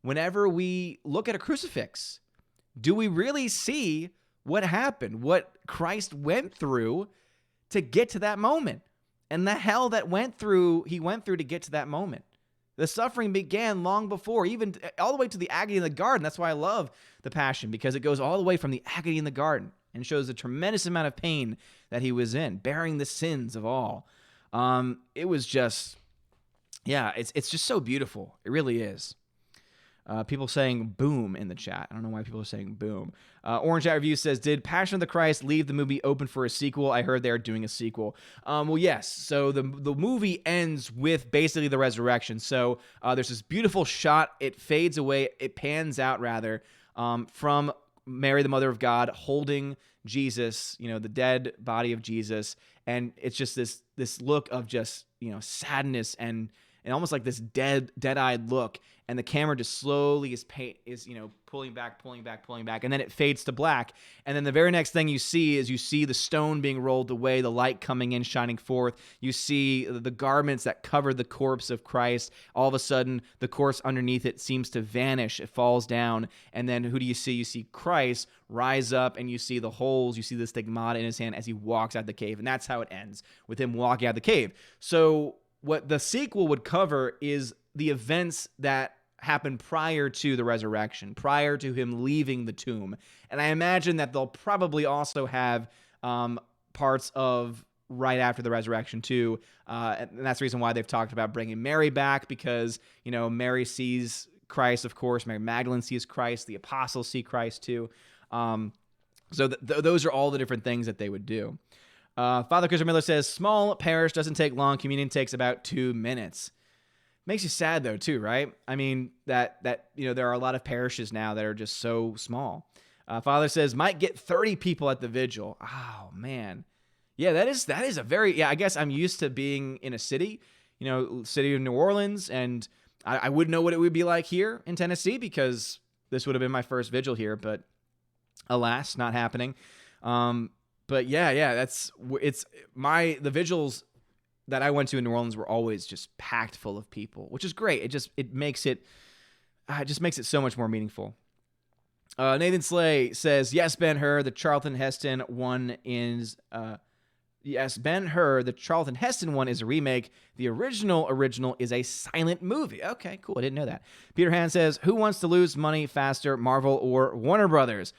whenever we look at a crucifix, do we really see what happened, what Christ went through to get to that moment, and the hell that he went through to get to that moment? The suffering began long before, even all the way to the agony in the garden. That's why I love The Passion, because it goes all the way from the agony in the garden and shows the tremendous amount of pain that he was in, bearing the sins of all. It was just, yeah, it's just so beautiful. It really is. People saying boom in the chat. I don't know why people are saying boom. Orange Hat Review says, did Passion of the Christ leave the movie open for a sequel? I heard they're doing a sequel. Well, yes. So the movie ends with basically the resurrection. So there's this beautiful shot. It fades away. It pans out, rather, from Mary, the Mother of God, holding Jesus, the dead body of Jesus. And it's just this look of just, sadness and almost like this dead-eyed look, and the camera just slowly is pulling back, and then it fades to black. And then the very next thing you see is the stone being rolled away, the light coming in, shining forth. You see the garments that cover the corpse of Christ. All of a sudden, the corpse underneath it seems to vanish. It falls down, and then who do you see? You see Christ rise up, and you see the holes. You see the stigmata in his hand as he walks out the cave, and that's how it ends, with him walking out the cave. So what the sequel would cover is the events that happened prior to the resurrection, prior to him leaving the tomb. And I imagine that they'll probably also have parts of right after the resurrection too. And that's the reason why they've talked about bringing Mary back, because, Mary sees Christ, of course. Mary Magdalene sees Christ. The apostles see Christ too. So those are all the different things that they would do. Father Christopher Miller says, small parish, doesn't take long. Communion takes about 2 minutes. Makes you sad though too, right? I mean, that there are a lot of parishes now that are just so small. Father says, might get 30 people at the vigil. Oh man. Yeah, that is a very, I guess I'm used to being in a city, city of New Orleans, and I wouldn't know what it would be like here in Tennessee, because this would have been my first vigil here, but alas, not happening. But yeah, the vigils that I went to in New Orleans were always just packed full of people, which is great. It makes it so much more meaningful. Nathan Slay says, yes, Ben-Hur, the Charlton Heston one is yes, Ben-Hur, the Charlton Heston one is a remake. The original is a silent movie. Okay, cool. I didn't know that. Peter Han says, who wants to lose money faster, Marvel or Warner Brothers?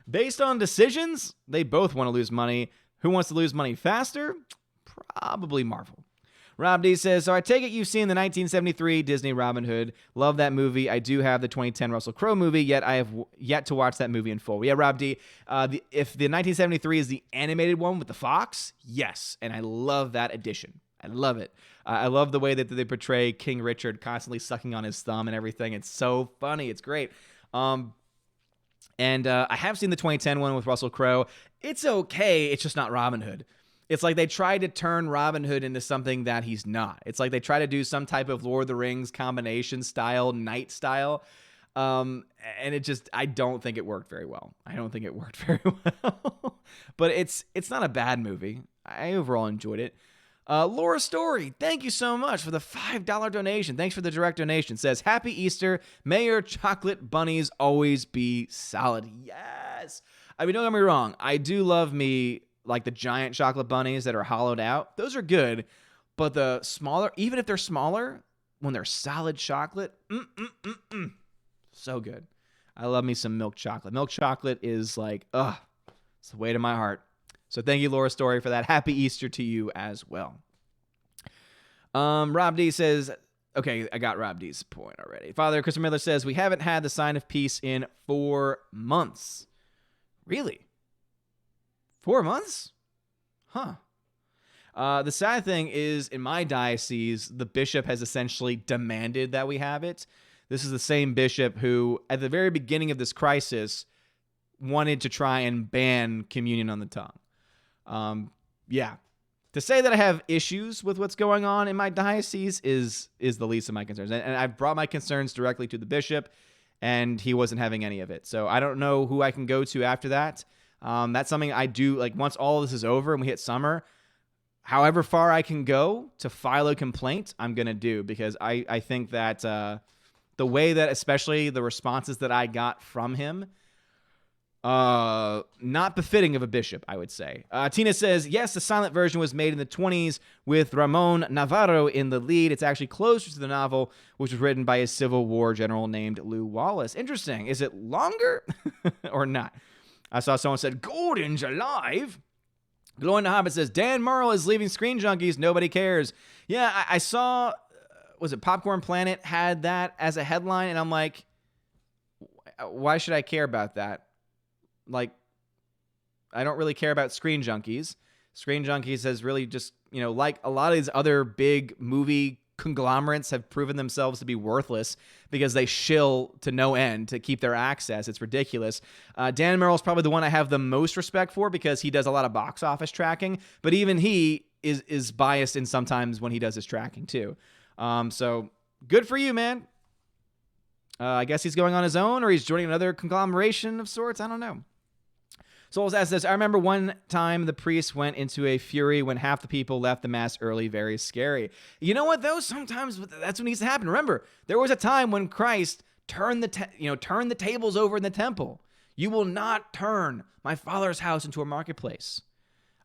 Based on decisions, they both want to lose money. Who wants to lose money faster? Probably Marvel. Rob D says, so I take it you've seen the 1973 Disney Robin Hood. Love that movie. I do have the 2010 Russell Crowe movie, yet I have yet to watch that movie in full. Yeah, Rob D, if the 1973 is the animated one with the fox, yes, and I love that edition. I love it. I love the way that they portray King Richard constantly sucking on his thumb and everything. It's so funny. It's great. And I have seen the 2010 one with Russell Crowe. It's okay. It's just not Robin Hood. It's like they tried to turn Robin Hood into something that he's not. It's like they try to do some type of Lord of the Rings combination style, knight style. And I don't think it worked very well. But it's not a bad movie. I overall enjoyed it. Laura Story, thank you so much for the $5 donation. Thanks for the direct donation. Says, happy Easter. May your chocolate bunnies always be solid. Yes. I mean, don't get me wrong. I do love me like the giant chocolate bunnies that are hollowed out. Those are good. But the smaller, even if they're smaller, when they're solid chocolate, so good. I love me some milk chocolate. Milk chocolate is like, it's the way to my heart. So thank you, Laura Story, for that. Happy Easter to you as well. Rob D says, okay, I got Rob D's point already. Father Christopher Miller says, we haven't had the sign of peace in 4 months. Really? 4 months? Huh. The sad thing is, in my diocese, the bishop has essentially demanded that we have it. This is the same bishop who, at the very beginning of this crisis, wanted to try and ban communion on the tongue. Yeah. To say that I have issues with what's going on in my diocese is the least of my concerns. And I've brought my concerns directly to the bishop, and he wasn't having any of it. So I don't know who I can go to after that. That's something I do, like, once all this is over and we hit summer, however far I can go to file a complaint, I'm going to do, because I think that the way that, especially the responses that I got from him, not befitting of a bishop, I would say. Tina says, yes, the silent version was made in the 1920s with Ramon Navarro in the lead. It's actually closer to the novel, which was written by a Civil War general named Lew Wallace. Interesting. Is it longer or not? I saw someone said, Gordon's alive. Glowing the Hobbit says, Dan Murrell is leaving Screen Junkies. Nobody cares. Yeah, I saw was it Popcorn Planet had that as a headline, and I'm like, why should I care about that? Like, I don't really care about Screen Junkies. Screen Junkies has really just, like a lot of these other big movie conglomerates have proven themselves to be worthless because they shill to no end to keep their access. It's ridiculous. Dan Merrill's probably the one I have the most respect for because he does a lot of box office tracking, but even he is biased in sometimes when he does his tracking too. So good for you, man. I guess he's going on his own or he's joining another conglomeration of sorts. I don't know. Souls asks this, I remember one time the priest went into a fury when half the people left the mass early. Very scary. You know what, though? Sometimes that's what needs to happen. Remember, there was a time when Christ turned the tables over in the temple. You will not turn my Father's house into a marketplace.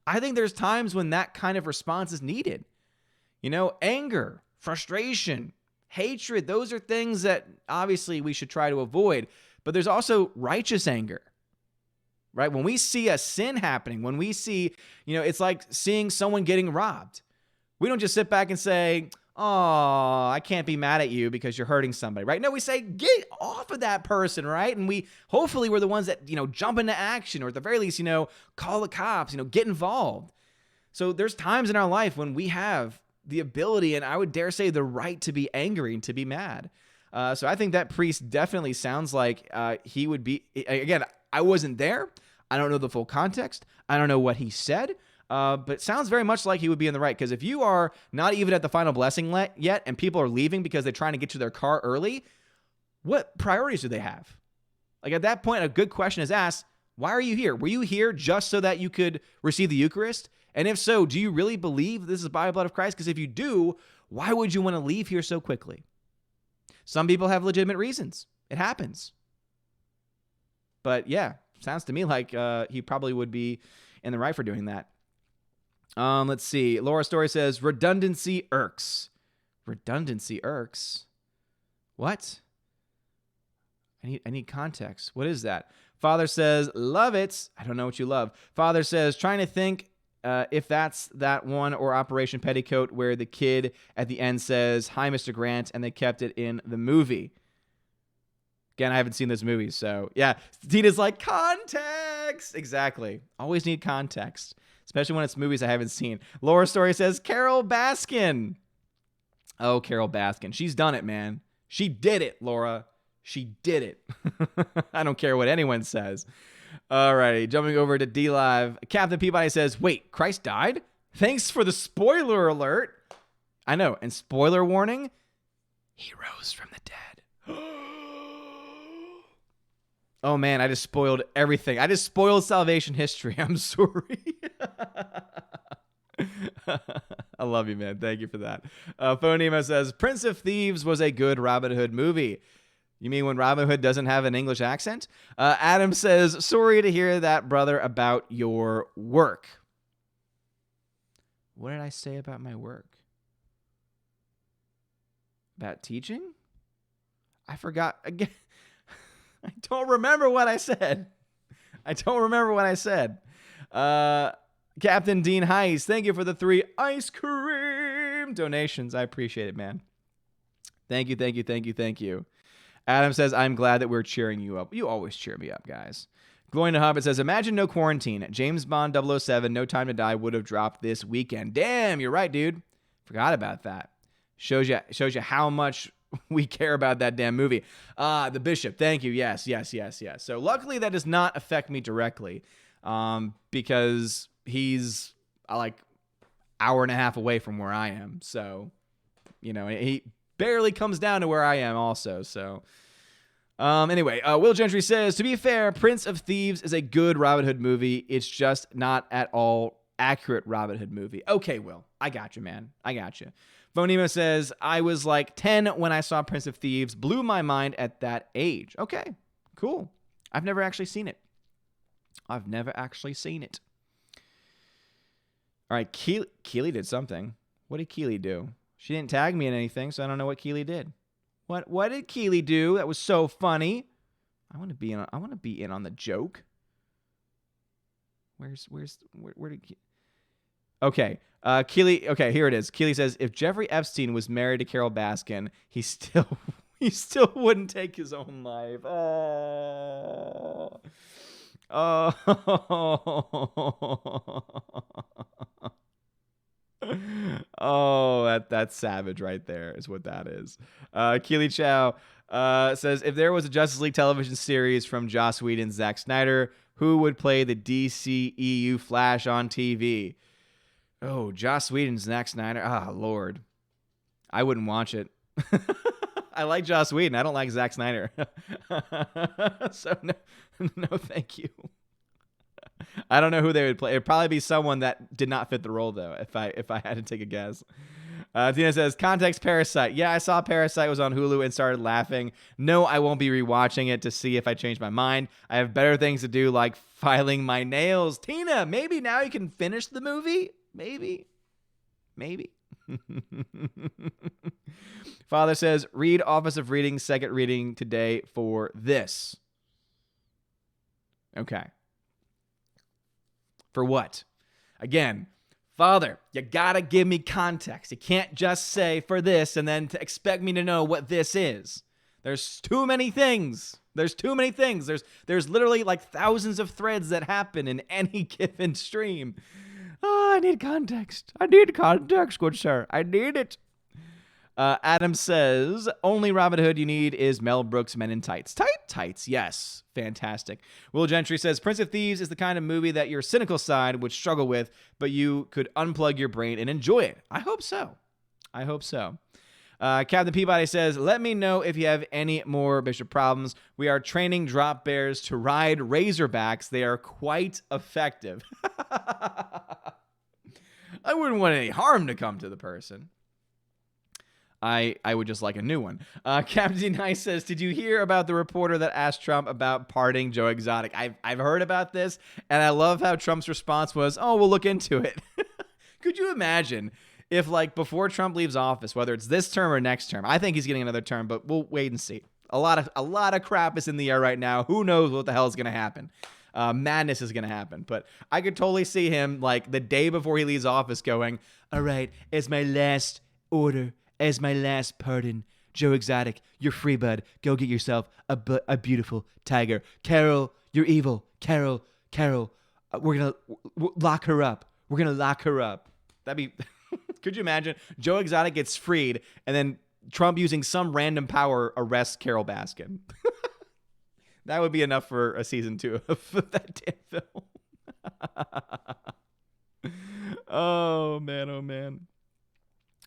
I think there's times when that kind of response is needed. Anger, frustration, hatred, those are things that obviously we should try to avoid. But there's also righteous anger. Right? When we see a sin happening, when we see, it's like seeing someone getting robbed. We don't just sit back and say, oh, I can't be mad at you because you're hurting somebody, right? No, we say, get off of that person, right? And hopefully we're the ones that, jump into action or at the very least, call the cops, get involved. So there's times in our life when we have the ability and I would dare say the right to be angry and to be mad. So I think that priest definitely sounds like he would be, again, I wasn't there. I don't know the full context. I don't know what he said, but it sounds very much like he would be in the right. Because if you are not even at the final blessing yet and people are leaving because they're trying to get to their car early, what priorities do they have? Like at that point, a good question is asked, why are you here? Were you here just so that you could receive the Eucharist? And if so, do you really believe this is by the blood of Christ? Because if you do, why would you want to leave here so quickly? Some people have legitimate reasons. It happens. But yeah, sounds to me like he probably would be in the right for doing that. Let's see. Laura Story says, redundancy irks. Redundancy irks? What? I need context. What is that? Father says, love it. I don't know what you love. Father says, trying to think if that's that one or Operation Petticoat where the kid at the end says, hi, Mr. Grant, and they kept it in the movie. Again, I haven't seen those movies, so yeah. Tina's like, context! Exactly. Always need context, especially when it's movies I haven't seen. Laura Story says, Carol Baskin. Oh, Carol Baskin. She's done it, man. She did it, Laura. She did it. I don't care what anyone says. Alrighty, jumping over to D-Live. Captain Peabody says, wait, Christ died? Thanks for the spoiler alert. I know, and spoiler warning, he rose from the dead. Oh man, I just spoiled everything. I just spoiled salvation history. I'm sorry. I love you, man. Thank you for that. Phonema says, Prince of Thieves was a good Robin Hood movie. You mean when Robin Hood doesn't have an English accent? Adam says, sorry to hear that, brother, about your work. What did I say about my work? About teaching? I forgot again. I don't remember what I said. Captain Dean Heiss, thank you for the 3 ice cream donations. I appreciate it, man. Thank you. Adam says, I'm glad that we're cheering you up. You always cheer me up, guys. Going to Hobbit says, imagine no quarantine. James Bond 007, No Time to Die would have dropped this weekend. Damn, you're right, dude. Forgot about that. Shows you how much we care about that damn movie. The Bishop. Thank you. Yes. So luckily that does not affect me directly because he's like hour and a half away from where I am. So, he barely comes down to where I am also. So anyway, Will Gentry says, to be fair, Prince of Thieves is a good Robin Hood movie. It's just not at all accurate Robin Hood movie. Okay, Will. I got you, man. I got you. Phonema says, I was like 10 when I saw Prince of Thieves. Blew my mind at that age. Okay, cool. I've never actually seen it. All right, Keely did something. What did Keely do? She didn't tag me in anything, so I don't know what Keely did. What did Keely do? That was so funny. I want to be in on the joke. Where did Okay. Keely. Okay, here it is. Keely says, if Jeffrey Epstein was married to Carol Baskin, he still wouldn't take his own life. Oh. Oh, that's savage right there is what that is. Keely Chow says, if there was a Justice League television series from Joss Whedon's Zack Snyder, who would play the DCEU Flash on TV? Oh, Joss Whedon's Zack Snyder. Ah, Lord. I wouldn't watch it. I like Joss Whedon. I don't like Zack Snyder. So no, thank you. I don't know who they would play. It'd probably be someone that did not fit the role, though, if I had to take a guess. Tina says, context Parasite. Yeah, I saw Parasite was on Hulu and started laughing. No, I won't be rewatching it to see if I change my mind. I have better things to do, like filing my nails. Tina, maybe now you can finish the movie? Maybe. Father says, read Office of Reading, second reading today for this. Okay. For what? Again, Father, you gotta give me context. You can't just say for this and then expect me to know what this is. There's too many things. There's literally like thousands of threads that happen in any given stream. Oh, I need context. Good sir. I need it. Adam says, only Robin Hood you need is Mel Brooks' Men in Tights. Tights, yes. Fantastic. Will Gentry says, Prince of Thieves is the kind of movie that your cynical side would struggle with, but you could unplug your brain and enjoy it. I hope so. Captain Peabody says, let me know if you have any more Bishop problems. We are training drop bears to ride razorbacks. They are quite effective. I wouldn't want any harm to come to the person. I would just like a new one. Captain Nice says, did you hear about the reporter that asked Trump about pardoning Joe Exotic? I've heard about this, and I love how Trump's response was, oh, we'll look into it. Could you imagine if, like, before Trump leaves office, whether it's this term or next term, I think he's getting another term, but we'll wait and see. A lot of crap is in the air right now. Who knows what the hell is going to happen? Madness is going to happen. But I could totally see him, like, the day before he leaves office going, all right, as my last order, as my last pardon, Joe Exotic, you're free, bud. Go get yourself a beautiful tiger. Carol, you're evil. Carol, we're going to lock her up. We're going to lock her up. That'd be... Could you imagine? Joe Exotic gets freed, and then Trump using some random power arrests Carol Baskin. That would be enough for a season 2 of that damn film. Oh, man.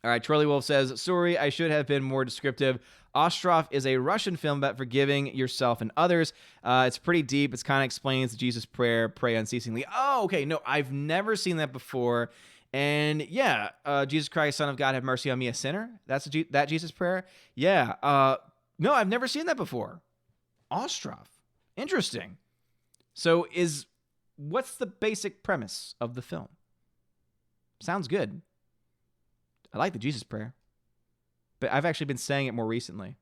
All right, Trolley Wolf says, sorry, I should have been more descriptive. Ostrov is a Russian film about forgiving yourself and others. It's pretty deep. It kind of explains the Jesus prayer, pray unceasingly. Oh, okay. No, I've never seen that before. And yeah, Jesus Christ, Son of God, have mercy on me, a sinner. That's that Jesus prayer. Yeah. No, I've never seen that before. Ostrov. Interesting. So what's the basic premise of the film? Sounds good. I like the Jesus prayer, but I've actually been saying it more recently.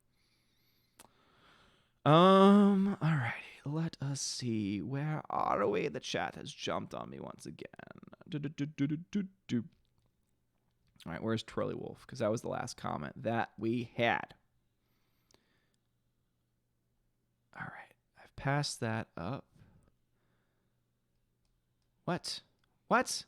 All righty. Let us see. Where are we? The chat has jumped on me once again. All right, where's Trolley Wolf? Because that was the last comment that we had. All right, I've passed that up. What? What?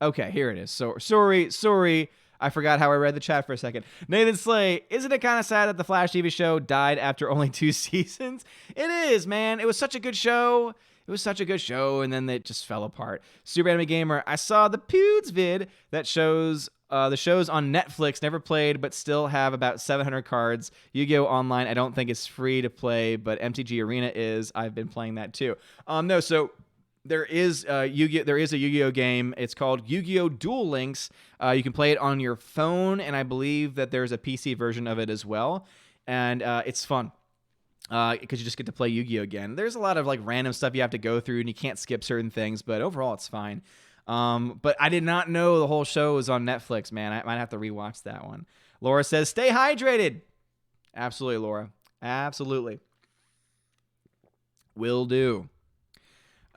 Okay, here it is. So sorry. I forgot how I read the chat for a second. Nathan Slay, isn't it kind of sad that the Flash TV show died after only 2 seasons? It is, man. It was such a good show. And then it just fell apart. Super Anime Gamer, I saw the Pewds vid that shows the shows on Netflix, never played, but still have about 700 cards. Yu-Gi-Oh! Online, I don't think it's free to play, but MTG Arena is. I've been playing that too. No, so there is a Yu-Gi-Oh! Game. It's called Yu-Gi-Oh! Duel Links. You can play it on your phone, and I believe that there's a PC version of it as well. And it's fun. Because you just get to play Yu-Gi-Oh! Again. There's a lot of like random stuff you have to go through, and you can't skip certain things, but overall it's fine. But I did not know the whole show was on Netflix, man. I might have to rewatch that one. Laura says, stay hydrated. Absolutely, Laura. Absolutely. Will do.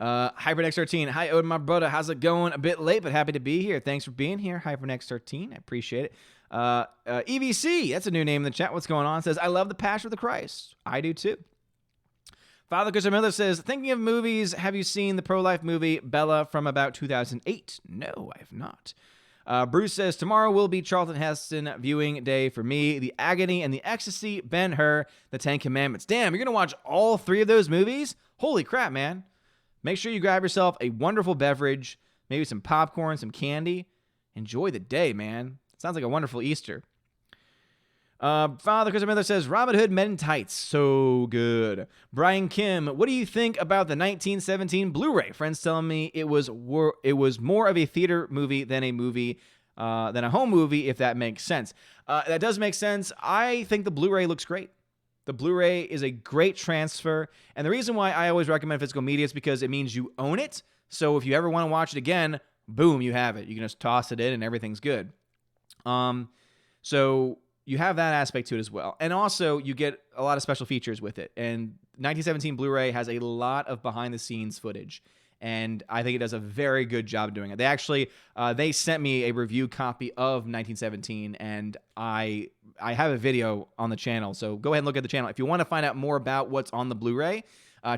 Hypernext13. Hi, Odin, my brother. How's it going? A bit late, but happy to be here. Thanks for being here, Hypernext13. I appreciate it. EVC, that's a new name in the chat. What's going on? Says, I love the Passion of the Christ. I do too. Father Christopher Miller says, thinking of movies, have you seen the pro-life movie Bella from about 2008? No, I have not. Bruce says, tomorrow will be Charlton Heston viewing day for me. The Agony and the Ecstasy, Ben-Hur, the Ten Commandments. Damn, you're going to watch all three of those movies? Holy crap, man. Make sure you grab yourself a wonderful beverage, maybe some popcorn, some candy. Enjoy the day, man. Sounds like a wonderful Easter. Father Christopher Miller says, Robin Hood Men in Tights. So good. Brian Kim, what do you think about the 1917 Blu-ray? Friends telling me it was more of a theater movie than a home movie, if that makes sense. That does make sense. I think the Blu-ray looks great. The Blu-ray is a great transfer. And the reason why I always recommend physical media is because it means you own it. So if you ever want to watch it again, boom, you have it. You can just toss it in and everything's good. So you have that aspect to it as well. And also, you get a lot of special features with it. And 1917 Blu-ray has a lot of behind-the-scenes footage. And I think it does a very good job doing it. They actually, they sent me a review copy of 1917, and I have a video on the channel. So go ahead and look at the channel. If you want to find out more about what's on the Blu-ray,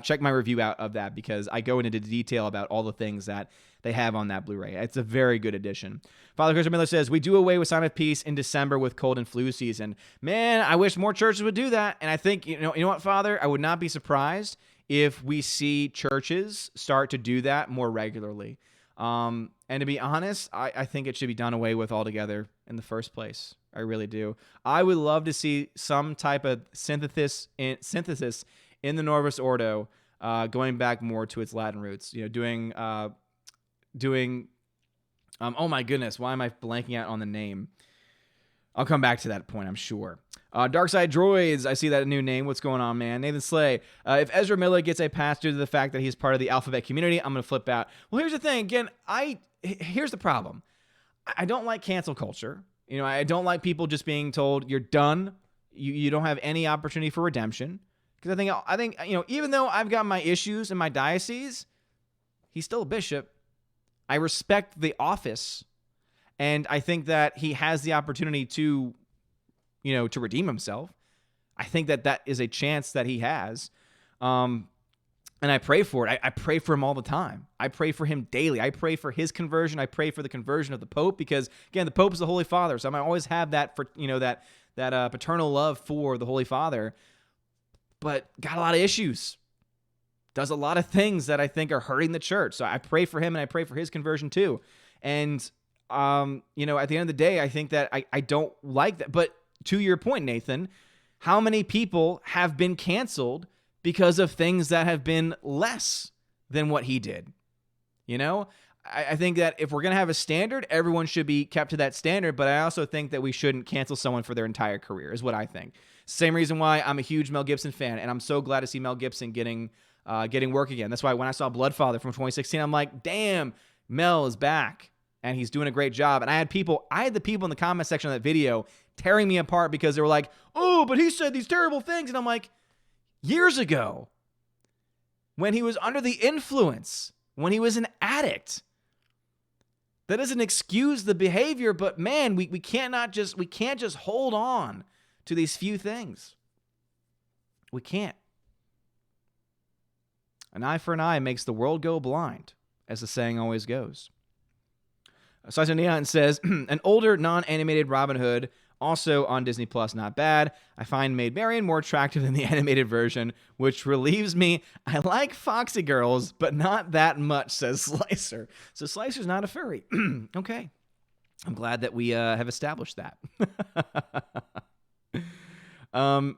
check my review out of that, because I go into detail about all the things that they have on that Blu-ray. It's a very good addition. Father Christopher Miller says, we do away with Sign of Peace in December with cold and flu season. Man, I wish more churches would do that. And I think, you know what, Father? I would not be surprised if we see churches start to do that more regularly. And to be honest, I think it should be done away with altogether in the first place. I really do. I would love to see some type of synthesis in the Novus Ordo, going back more to its Latin roots. You know, doing. Oh my goodness, why am I blanking out on the name? I'll come back to that point, I'm sure. Darkside Droids, I see that new name. What's going on, man? Nathan Slay. If Ezra Miller gets a pass due to the fact that he's part of the alphabet community, I'm going to flip out. Well, here's the thing. Again, here's the problem. I don't like cancel culture. You know, I don't like people just being told you're done. You don't have any opportunity for redemption. Because I think you know, even though I've got my issues in my diocese, he's still a bishop. I respect the office, and I think that he has the opportunity to, you know, to redeem himself. I think that is a chance that he has. And I pray for it. I pray for him all the time. I pray for him daily. I pray for his conversion. I pray for the conversion of the Pope, because again, the Pope is the Holy Father. So I always have that for, you know, that paternal love for the Holy Father, but got a lot of issues. Does a lot of things that I think are hurting the church. So I pray for him, and I pray for his conversion too. And, you know, at the end of the day, I think that I don't like that. But to your point, Nathan, how many people have been canceled because of things that have been less than what he did? You know, I think that if we're going to have a standard, everyone should be kept to that standard. But I also think that we shouldn't cancel someone for their entire career, is what I think. Same reason why I'm a huge Mel Gibson fan, and I'm so glad to see Mel Gibson getting work again. That's why when I saw Bloodfather from 2016, I'm like, damn, Mel is back and he's doing a great job. And I had the people in the comment section of that video tearing me apart because they were like, oh, but he said these terrible things. And I'm like, years ago, when he was under the influence, when he was an addict, that doesn't excuse the behavior, but man, we can't just hold on to these few things. We can't. An eye for an eye makes the world go blind, as the saying always goes. Sison Neon says, an older non-animated Robin Hood, also on Disney Plus, not bad. I find Maid Marian more attractive than the animated version, which relieves me. I like Foxy Girls, but not that much, says Slicer. So Slicer's not a furry. Okay. I'm glad that we have established that.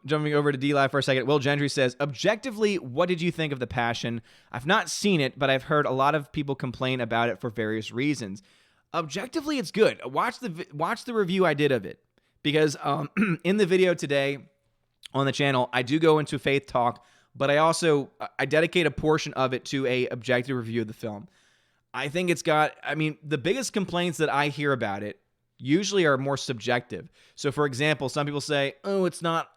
Jumping over to D-Live for a second. Will Gentry says, objectively, what did you think of The Passion? I've not seen it, but I've heard a lot of people complain about it for various reasons. Objectively, it's good. Watch the review I did of it, because in the video today on the channel, I do go into faith talk, but I dedicate a portion of it to a objective review of the film. I think the biggest complaints that I hear about it usually are more subjective. So for example, some people say, oh, it's not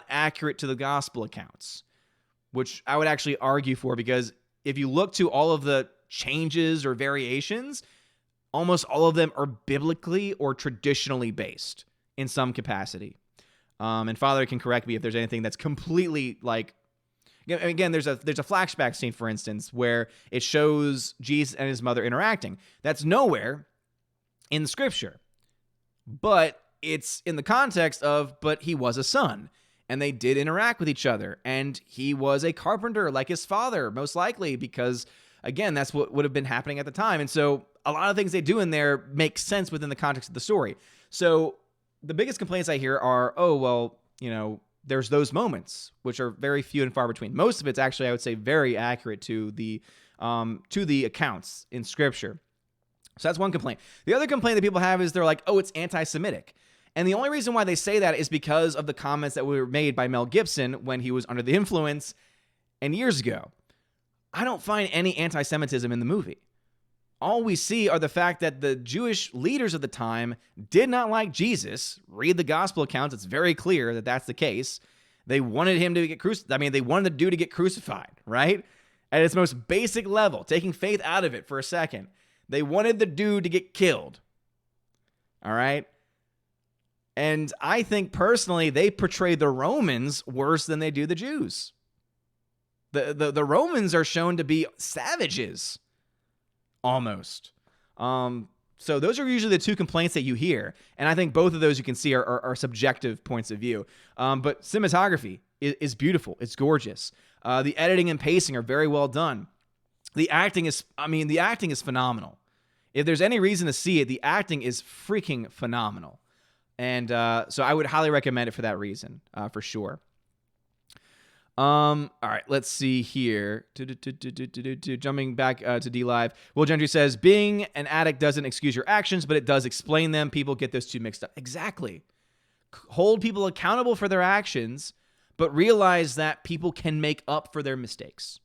accurate to the gospel accounts, which I would actually argue for, because if you look to all of the changes or variations, almost all of them are biblically or traditionally based in some capacity. And Father can correct me if there's anything that's completely like, again, there's a flashback scene, for instance, where it shows Jesus and his mother interacting. That's nowhere in Scripture, but it's in the context of, but he was a son, and they did interact with each other, and he was a carpenter like his father, most likely, because, again, that's what would have been happening at the time. And so a lot of things they do in there make sense within the context of the story. So the biggest complaints I hear are, oh, well, there's those moments, which are very few and far between. Most of it's actually, I would say, very accurate to the accounts in Scripture. So that's one complaint. The other complaint that people have is they're like, oh, it's anti-Semitic. And the only reason why they say that is because of the comments that were made by Mel Gibson when he was under the influence and years ago. I don't find any anti-Semitism in the movie. All we see are the fact that the Jewish leaders of the time did not like Jesus. Read the gospel accounts. It's very clear that that's the case. They wanted him to get crucified. I mean, they wanted the dude to get crucified, right? At its most basic level, taking faith out of it for a second. They wanted the dude to get killed. All right? And I think personally, they portray the Romans worse than they do the Jews. The Romans are shown to be savages. Almost. So those are usually the two complaints that you hear. And I think both of those you can see are subjective points of view. But cinematography is beautiful. It's gorgeous. The editing and pacing are very well done. The acting is phenomenal. If there's any reason to see it, the acting is freaking phenomenal. And so I would highly recommend it for that reason, for sure. All right, let's see here. Jumping back to D-Live. Will Gentry says, being an addict doesn't excuse your actions, but it does explain them. People get those two mixed up. Exactly. Hold people accountable for their actions, but realize that people can make up for their mistakes.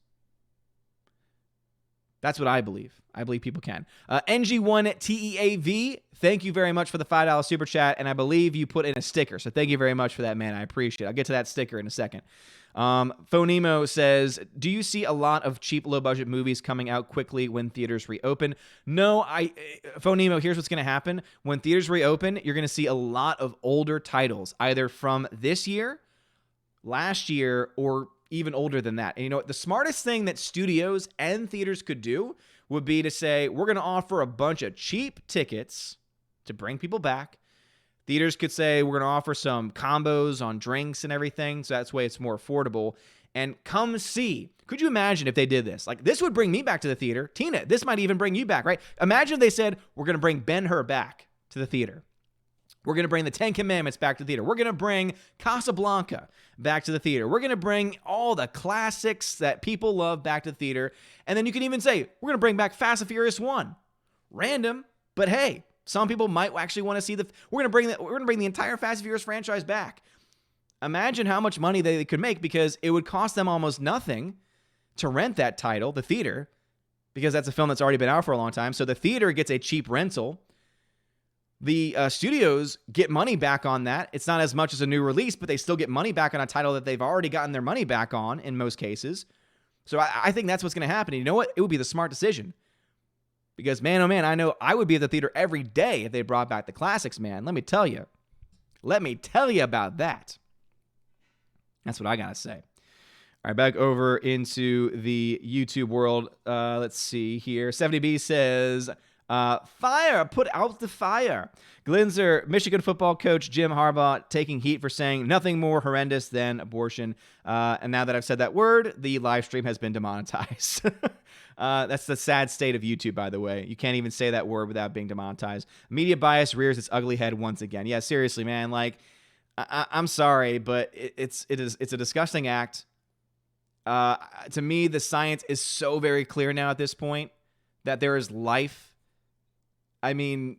That's what I believe. I believe people can. NG1TEAV, thank you very much for the $5 super chat, and I believe you put in a sticker, so thank you very much for that, man. I appreciate it. I'll get to that sticker in a second. Phonemo says, do you see a lot of cheap, low-budget movies coming out quickly when theaters reopen? No, Phonemo, here's what's going to happen. When theaters reopen, you're going to see a lot of older titles, either from this year, last year, or even older than that. And you know what? The smartest thing that studios and theaters could do would be to say, we're going to offer a bunch of cheap tickets to bring people back. Theaters could say, we're going to offer some combos on drinks and everything, so that's way it's more affordable. And come see. Could you imagine if they did this? Like, this would bring me back to the theater. Tina, this might even bring you back, right? Imagine if they said, we're going to bring Ben-Hur back to the theater. We're going to bring the Ten Commandments back to the theater. We're going to bring Casablanca back to the theater. We're going to bring all the classics that people love back to the theater. And then you can even say, we're going to bring back Fast and Furious 1. Random, but hey, some people might actually want to see we're going to bring the entire Fast and Furious franchise back. Imagine how much money they could make, because it would cost them almost nothing to rent that title, the theater, because that's a film that's already been out for a long time. So the theater gets a cheap rental. The studios get money back on that. It's not as much as a new release, but they still get money back on a title that they've already gotten their money back on in most cases. So I think that's what's going to happen. And you know what? It would be the smart decision. Because, man, oh, man, I know I would be at the theater every day if they brought back the classics, man. Let me tell you. Let me tell you about that. That's what I got to say. All right, back over into the YouTube world. Let's see here. 70B says, fire, put out the fire. Glinzer, Michigan football coach Jim Harbaugh taking heat for saying nothing more horrendous than abortion. And now that I've said that word, the live stream has been demonetized. That's the sad state of YouTube, by the way. You can't even say that word without being demonetized. Media bias rears its ugly head once again. Yeah, seriously, man. Like, I'm sorry, but it's a disgusting act. To me, the science is so very clear now at this point that there is life. I mean,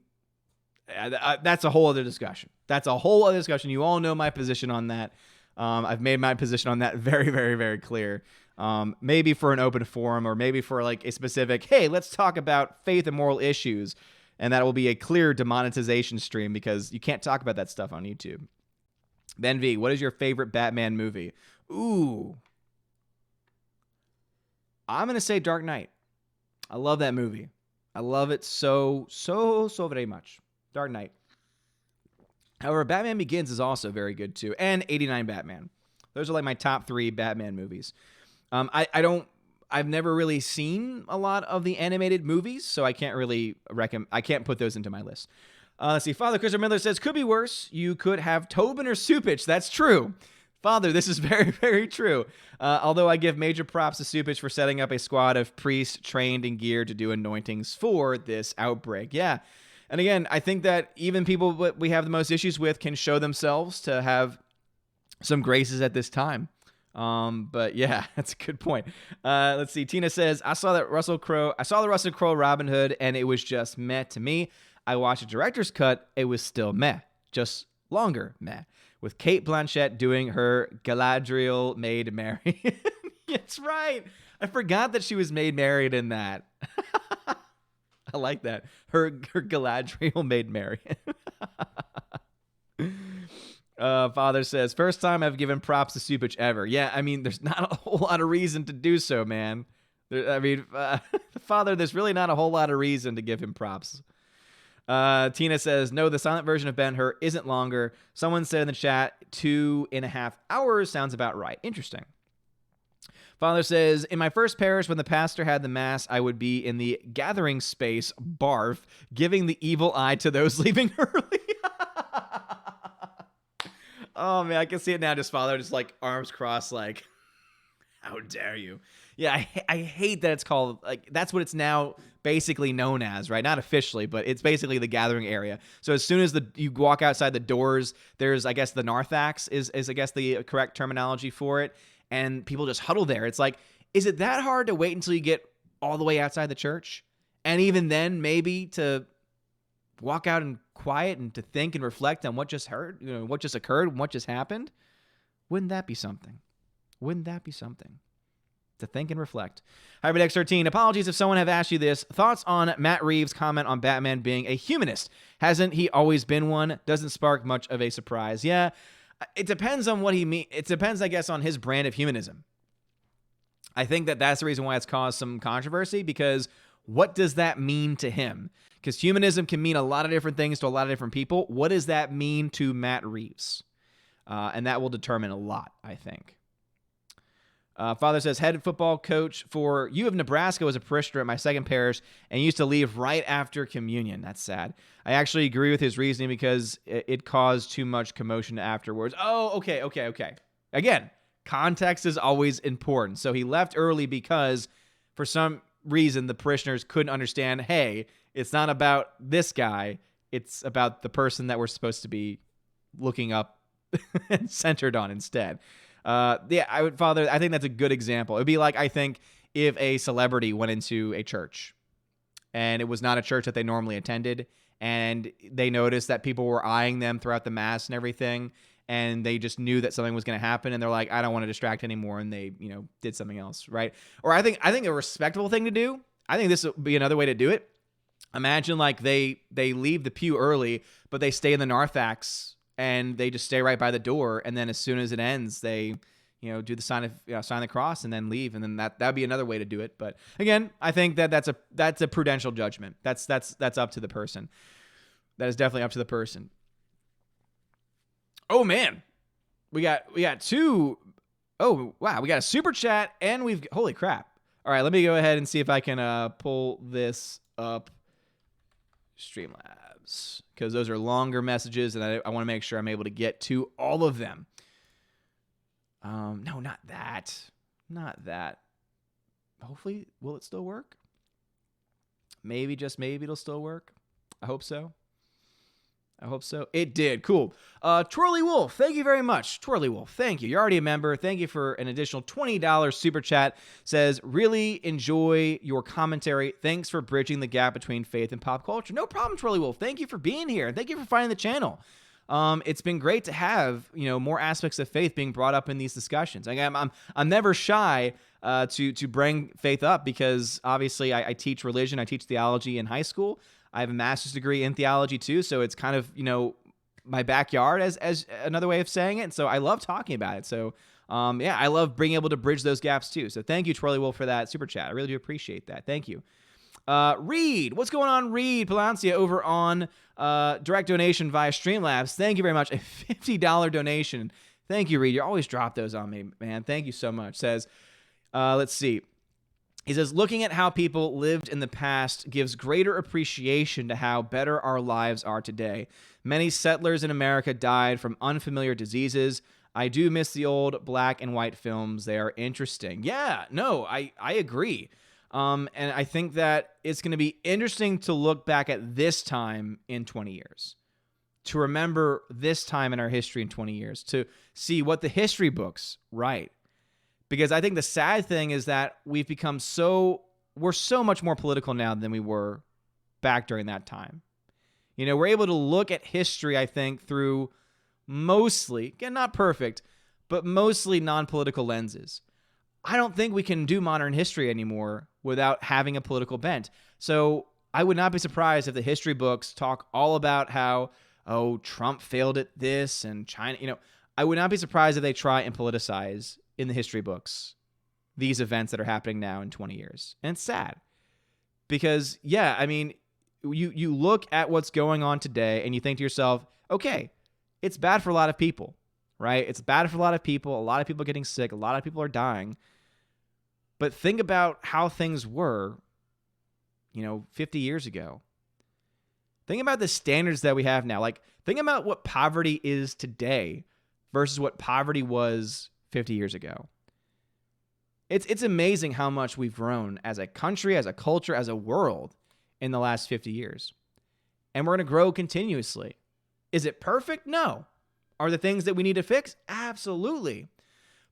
that's a whole other discussion. That's a whole other discussion. You all know my position on that. I've made my position on that very, very, very clear. Maybe for an open forum, or maybe for like a specific, hey, let's talk about faith and moral issues. And that will be a clear demonetization stream, because you can't talk about that stuff on YouTube. Ben V, what is your favorite Batman movie? Ooh. I'm going to say Dark Knight. I love that movie. I love it so very much. Dark Knight. However, Batman Begins is also very good too. And 89 Batman. Those are like my top 3 Batman movies. I've never really seen a lot of the animated movies, so I can't really I can't put those into my list. Let's see. Father Christopher Miller says, could be worse. You could have Tobin or Supich. That's true. Father, this is very, very true. Although I give major props to Supich for setting up a squad of priests trained and geared to do anointings for this outbreak. Yeah. And again, I think that even people that we have the most issues with can show themselves to have some graces at this time. But yeah, that's a good point. Let's see. Tina says, I saw the Russell Crowe Robin Hood, and it was just meh to me. I watched a director's cut. It was still meh, just longer meh, with Cate Blanchett doing her Galadriel Maid Marian. That's right. I forgot that she was Maid Marian in that. I like that. Her Galadriel Maid Marian. Father says, first time I've given props to Supich ever. Yeah, I mean, there's not a whole lot of reason to do so, man. Father, there's really not a whole lot of reason to give him props. Tina says, no, the silent version of Ben-Hur isn't longer. Someone said in the chat, 2.5 hours sounds about right. Interesting. Father says, in my first parish, when the pastor had the mass, I would be in the gathering space, barf, giving the evil eye to those leaving early. Oh, man, I can see it now. Just Father, just like arms crossed, like, how dare you? Yeah, I hate that it's called, like, that's what it's now basically known as, right? Not officially, but it's basically the gathering area. So as soon as you walk outside the doors, there's, I guess, the narthex is I guess, the correct terminology for it. And people just huddle there. It's like, is it that hard to wait until you get all the way outside the church? And even then, maybe to walk out in quiet and to think and reflect on what just occurred, and what just happened? Wouldn't that be something? Wouldn't that be something? To think and reflect. Hybrid X13, apologies if someone have asked you this. Thoughts on Matt Reeves' comment on Batman being a humanist? Hasn't he always been one? Doesn't spark much of a surprise. Yeah, it depends on what he means. It depends, I guess, on his brand of humanism. I think that's the reason why it's caused some controversy, because what does that mean to him? Because humanism can mean a lot of different things to a lot of different people. What does that mean to Matt Reeves? And that will determine a lot, I think. Father says, head football coach for U of Nebraska was a parishioner at my second parish and used to leave right after communion. That's sad. I actually agree with his reasoning because it caused too much commotion afterwards. Oh, okay. Again, context is always important. So he left early because for some reason the parishioners couldn't understand, hey, it's not about this guy. It's about the person that we're supposed to be looking up and centered on instead. Father, I think that's a good example. It would be like, I think, if a celebrity went into a church and it was not a church that they normally attended, and they noticed that people were eyeing them throughout the mass and everything, and they just knew that something was going to happen, and they're like, I don't want to distract anymore, and they, did something else, right? Or I think a respectable thing to do, I think this would be another way to do it. Imagine like they leave the pew early, but they stay in the narthex, and they just stay right by the door, and then as soon as it ends, they do the sign of sign the cross and then leave, and then that'd be another way to do it. But again, I think that's a prudential judgment. That's up to the person. That is definitely up to the person. Oh man, we got two. Oh wow, we got a super chat, and holy crap. All right, let me go ahead and see if I can pull this up. Streamlabs, because those are longer messages, and I want to make sure I'm able to get to all of them. No, not that. Hopefully, will it still work? Maybe, just maybe, it'll still work. I hope so. It did. Cool. Twirly Wolf, thank you very much. Twirly Wolf, thank you. You're already a member. Thank you for an additional $20 super chat. Says, really enjoy your commentary. Thanks for bridging the gap between faith and pop culture. No problem, Twirly Wolf. Thank you for being here. Thank you for finding the channel. It's been great to have, more aspects of faith being brought up in these discussions. I'm never shy to bring faith up, because obviously I teach religion. I teach theology in high school. I have a master's degree in theology too, so it's kind of, my backyard as another way of saying it. And so I love talking about it. So Yeah, I love being able to bridge those gaps too. So thank you, Twirly Wolf, for that super chat. I really do appreciate that. Thank you. Reed, what's going on, Reed Palancia, over on direct donation via Streamlabs. Thank you very much. A $50 donation. Thank you, Reed. You always drop those on me, man. Thank you so much. Says, let's see. He says, looking at how people lived in the past gives greater appreciation to how better our lives are today. Many settlers in America died from unfamiliar diseases. I do miss the old black and white films. They are interesting. Yeah, no, I agree. And I think that it's going to be interesting to look back at this time in 20 years, to remember this time in our history in 20 years, to see what the history books write. Because I think the sad thing is that we've become we're so much more political now than we were back during that time. You know, we're able to look at history, I think, through mostly, again, not perfect, but mostly non-political lenses. I don't think we can do modern history anymore without having a political bent. So I would not be surprised if the history books talk all about how, Trump failed at this and China, I would not be surprised if they try and politicize in the history books these events that are happening now in 20 years. And it's sad because, yeah, I mean, you look at what's going on today and you think to yourself, okay, it's bad for a lot of people, right? It's bad for a lot of people. A lot of people are getting sick. A lot of people are dying. But think about how things were, 50 years ago. Think about the standards that we have now. Like, think about what poverty is today versus what poverty was 50 years ago. It's amazing how much we've grown as a country, as a culture, as a world in the last 50 years. And we're going to grow continuously. Is it perfect? No. Are there things that we need to fix? Absolutely.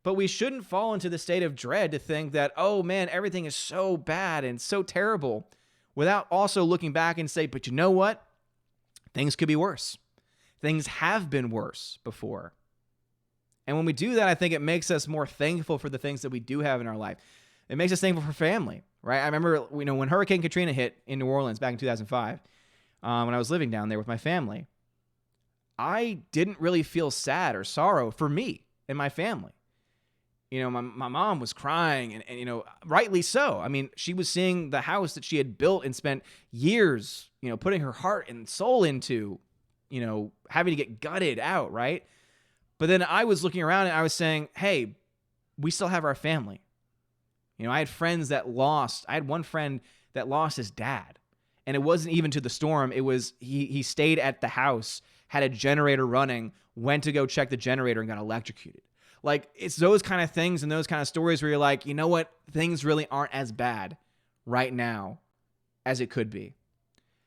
But we shouldn't fall into the state of dread to think that, oh man, everything is so bad and so terrible, without also looking back and say, but you know what? Things could be worse. Things have been worse before. And when we do that, I think it makes us more thankful for the things that we do have in our life. It makes us thankful for family, right? I remember, when Hurricane Katrina hit in New Orleans back in 2005, when I was living down there with my family, I didn't really feel sad or sorrow for me and my family. My mom was crying and rightly so. I mean, she was seeing the house that she had built and spent years, putting her heart and soul into, having to get gutted out, right? But then I was looking around and I was saying, hey, we still have our family. I had one friend that lost his dad, and it wasn't even to the storm. It was, he stayed at the house, had a generator running, went to go check the generator and got electrocuted. Like, it's those kind of things and those kind of stories where you're like, you know what? Things really aren't as bad right now as it could be.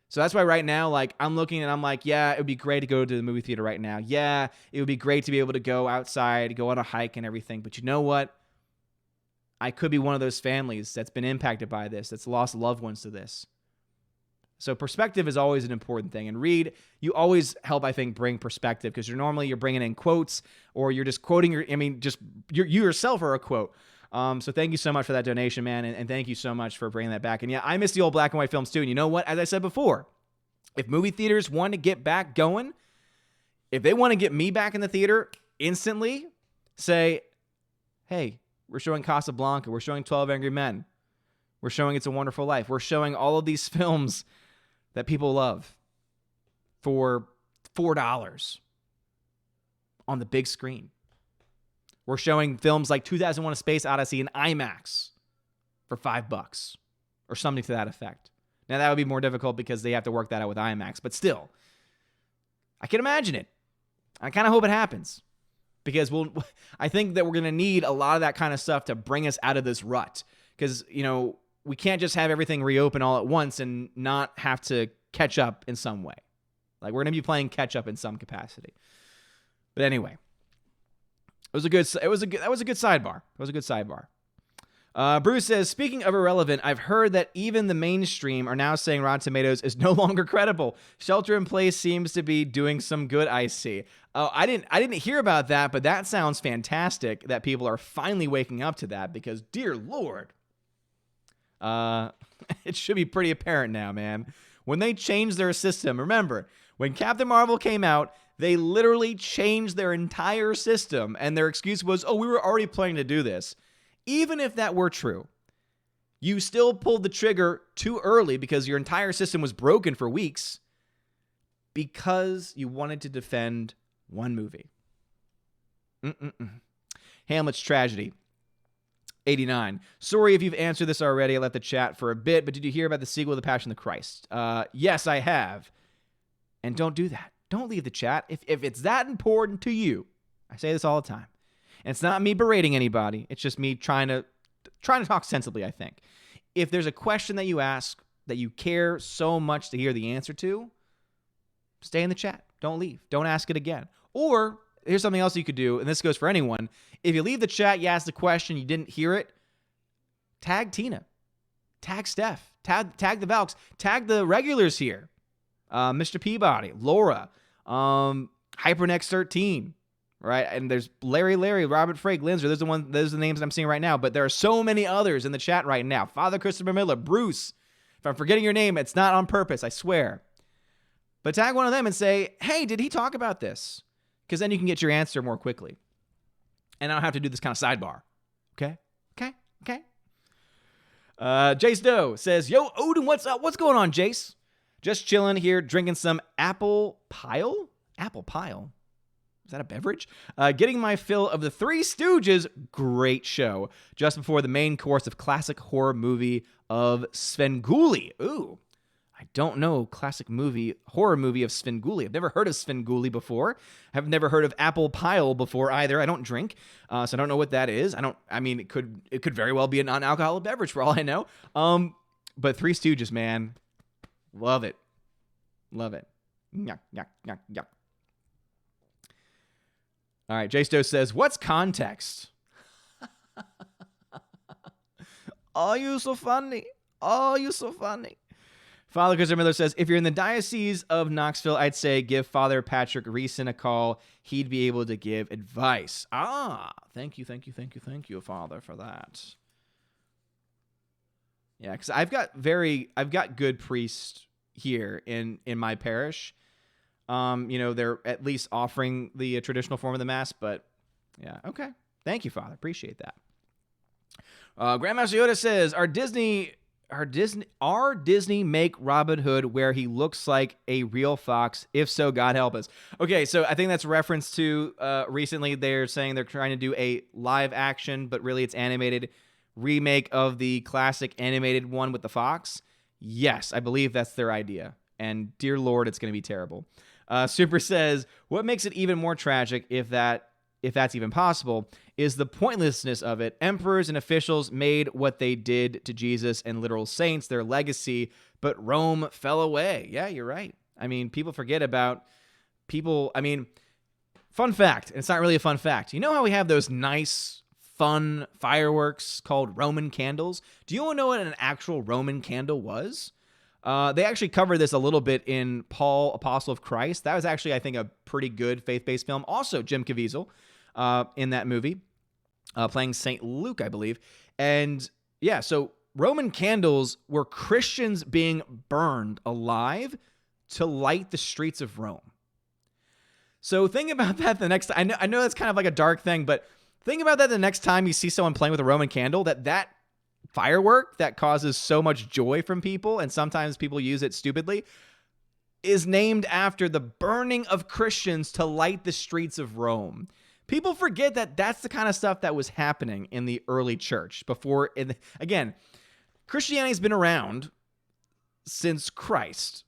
So that's why right now, like, I'm looking and I'm like, yeah, it would be great to go to the movie theater right now. Yeah, it would be great to be able to go outside, go on a hike and everything. But you know what? I could be one of those families that's been impacted by this, that's lost loved ones to this. So perspective is always an important thing. And Reed, you always help, I think, bring perspective, because you're bringing in quotes, or you're just quoting you yourself are a quote. So thank you so much for that donation, man. And thank you so much for bringing that back. And yeah, I miss the old black and white films too. And you know what? As I said before, if movie theaters want to get back going, if they want to get me back in the theater instantly, say, hey, we're showing Casablanca. We're showing 12 Angry Men. We're showing It's a Wonderful Life. We're showing all of these films that people love for $4 on the big screen. We're showing films like 2001: A Space Odyssey in IMAX for $5 or something to that effect. Now, that would be more difficult because they have to work that out with IMAX, but still, I can imagine it. I kind of hope it happens, because I think that we're going to need a lot of that kind of stuff to bring us out of this rut, because, we can't just have everything reopen all at once and not have to catch up in some way. Like, we're going to be playing catch up in some capacity. But anyway, that was a good sidebar. It was a good sidebar. Bruce says, speaking of irrelevant, I've heard that even the mainstream are now saying Rotten Tomatoes is no longer credible. Shelter in Place seems to be doing some good, I see. Oh, I didn't hear about that, but that sounds fantastic that people are finally waking up to that, because dear Lord, it should be pretty apparent now, man. When they changed their system, remember, when Captain Marvel came out, They literally changed their entire system, and their excuse was, oh, we were already planning to do this. Even if that were true, you still pulled the trigger too early because your entire system was broken for weeks because you wanted to defend one movie. Hamlet's Tragedy. 89. Sorry if you've answered this already. I left the chat for a bit, but did you hear about the sequel of The Passion of the Christ? Yes, I have. And don't do that. Don't leave the chat. If it's that important to you, I say this all the time. And it's not me berating anybody. It's just me trying to talk sensibly, I think. If there's a question that you ask that you care so much to hear the answer to, stay in the chat. Don't leave. Don't ask it again. Or here's something else you could do, and this goes for anyone. If you leave the chat, you ask the question, you didn't hear it, tag Tina. Tag Steph. Tag the Valks. Tag the regulars here. Mr. Peabody, Laura, HyperNext 13, right? And there's Larry, Robert Frey, Linzer. Those are the names I'm seeing right now. But there are so many others in the chat right now. Father Christopher Miller, Bruce. If I'm forgetting your name, it's not on purpose, I swear. But tag one of them and say, hey, did he talk about this? Because then you can get your answer more quickly. And I don't have to do this kind of sidebar. Okay? Jace Doe says, yo, Odin, what's up? What's going on, Jace? Just chilling here, drinking some apple pile? Apple pile? Is that a beverage? Getting my fill of the Three Stooges. Great show. Just before the main course of classic horror movie of Svengoolie. Ooh. I don't know classic horror movie of Svengoolie. I've never heard of Svengoolie before. I've never heard of apple pile before either. I don't drink, so I don't know what that is. It could very well be a non-alcoholic beverage for all I know. But Three Stooges, man. Love it. Yuck. All right, J-Sto says, what's context? Oh, you so funny. Father Christopher Miller says, if you're in the Diocese of Knoxville, I'd say give Father Patrick Reeson a call. He'd be able to give advice. Thank you, Father, for that. Yeah, because I've got good priests here in my parish. They're at least offering the traditional form of the Mass, but yeah, okay. Thank you, Father. Appreciate that. Grandmaster Yoda says, Are Disney make Robin Hood where he looks like a real fox? If so, God help us. Okay, so I think that's a reference to recently they're saying they're trying to do a live action, but really it's animated remake of the classic animated one with the fox. Yes, I believe that's their idea. And dear Lord, it's going to be terrible. Super says, what makes it even more tragic, if that's even possible, is the pointlessness of it. Emperors and officials made what they did to Jesus and literal saints their legacy, but Rome fell away. Yeah, you're right. I mean, people forget about people. I mean, fun fact, and it's not really a fun fact. You know how we have those nice, fun fireworks called Roman candles? Do you want to know what an actual Roman candle was? They actually covered this a little bit in Paul, Apostle of Christ. That was actually, I think, a pretty good faith-based film. Also, Jim Caviezel in that movie, playing St. Luke, I believe. And yeah, so Roman candles were Christians being burned alive to light the streets of Rome. So think about that the next time. I know that's kind of like a dark thing, but think about that the next time you see someone playing with a Roman candle, that firework that causes so much joy from people, and sometimes people use it stupidly, is named after the burning of Christians to light the streets of Rome. People forget that that's the kind of stuff that was happening in the early church before. Again, Christianity's been around since Christ.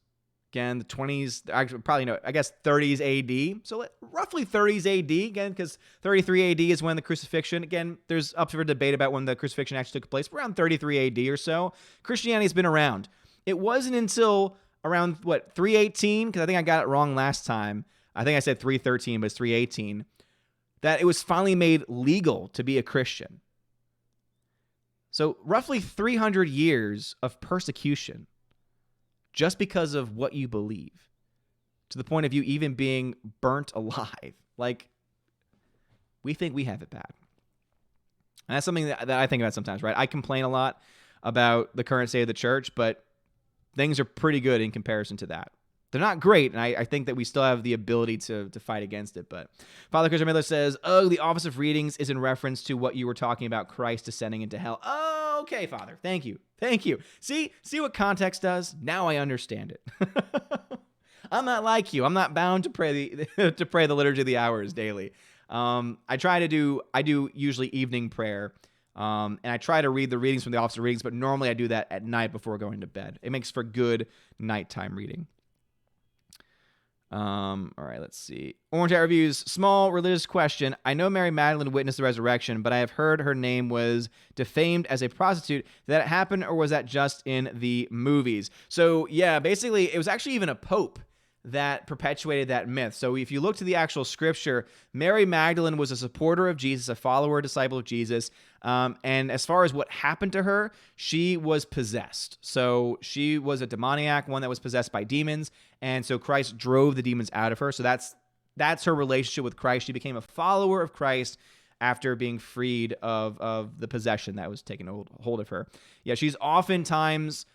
Again, the 20s, actually probably no, I guess 30s AD. So roughly 30s AD, again, because 33 AD is when the crucifixion, again, there's up for debate about when the crucifixion actually took place, but around 33 AD or so, Christianity's been around. It wasn't until around, 318, because I think I got it wrong last time. I think I said 313, but it's 318, that it was finally made legal to be a Christian. So roughly 300 years of persecution just because of what you believe, to the point of you even being burnt alive. Like, we think we have it bad. And that's something that I think about sometimes, right? I complain a lot about the current state of the church, but things are pretty good in comparison to that. they're not great, and I think that we still have the ability to fight against it. But Father Christian Miller says, oh, the Office of Readings is in reference to what you were talking about, Christ descending into hell. Oh, okay, Father. Thank you. See what context does? Now I understand it. I'm not like you. I'm not bound to pray the Liturgy of the Hours daily. I do usually evening prayer, and I try to read the readings from the Office of Readings, but normally I do that at night before going to bed. It makes for good nighttime reading. All right, let's see. Orange Hat Reviews, small religious question. I know Mary Magdalene witnessed the resurrection, but I have heard her name was defamed as a prostitute. Did that happen, or was that just in the movies? So, yeah, basically, it was actually even a pope that perpetuated that myth. So if you look to the actual scripture, Mary Magdalene was a supporter of Jesus, a follower, disciple of Jesus. And as far as what happened to her, she was possessed. So she was a demoniac, one that was possessed by demons. And so Christ drove the demons out of her. So that's her relationship with Christ. She became a follower of Christ after being freed of the possession that was taken hold of her. Yeah, she's oftentimes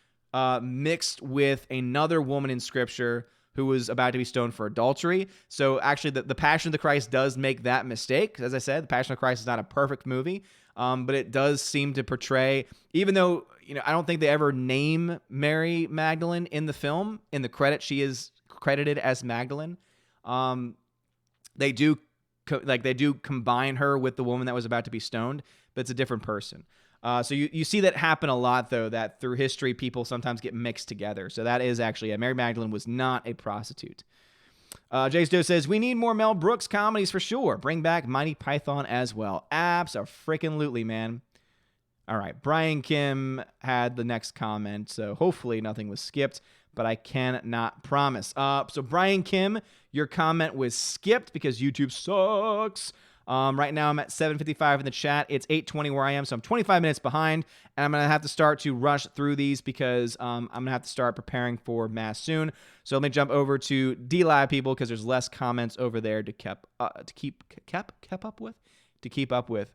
mixed with another woman in scripture who was about to be stoned for adultery. So actually, the Passion of the Christ does make that mistake. As I said, the Passion of Christ is not a perfect movie, but it does seem to portray, even though, I don't think they ever name Mary Magdalene in the film. In the credits, she is credited as Magdalene. They do combine her with the woman that was about to be stoned, but it's a different person. So you see that happen a lot, though, that through history, people sometimes get mixed together. So that is actually, Mary Magdalene was not a prostitute. Jay Stowe says, we need more Mel Brooks comedies for sure. Bring back Monty Python as well. Abso-freaking-lutely, man. All right, Brian Kim had the next comment, so hopefully nothing was skipped, but I cannot promise. So Brian Kim, your comment was skipped because YouTube sucks. Right now I'm at 7:55 in the chat. It's 8:20 where I am, so I'm 25 minutes behind, and I'm going to have to start to rush through these because I'm going to have to start preparing for Mass soon. So let me jump over to D-Live people because there's less comments over there to keep up with.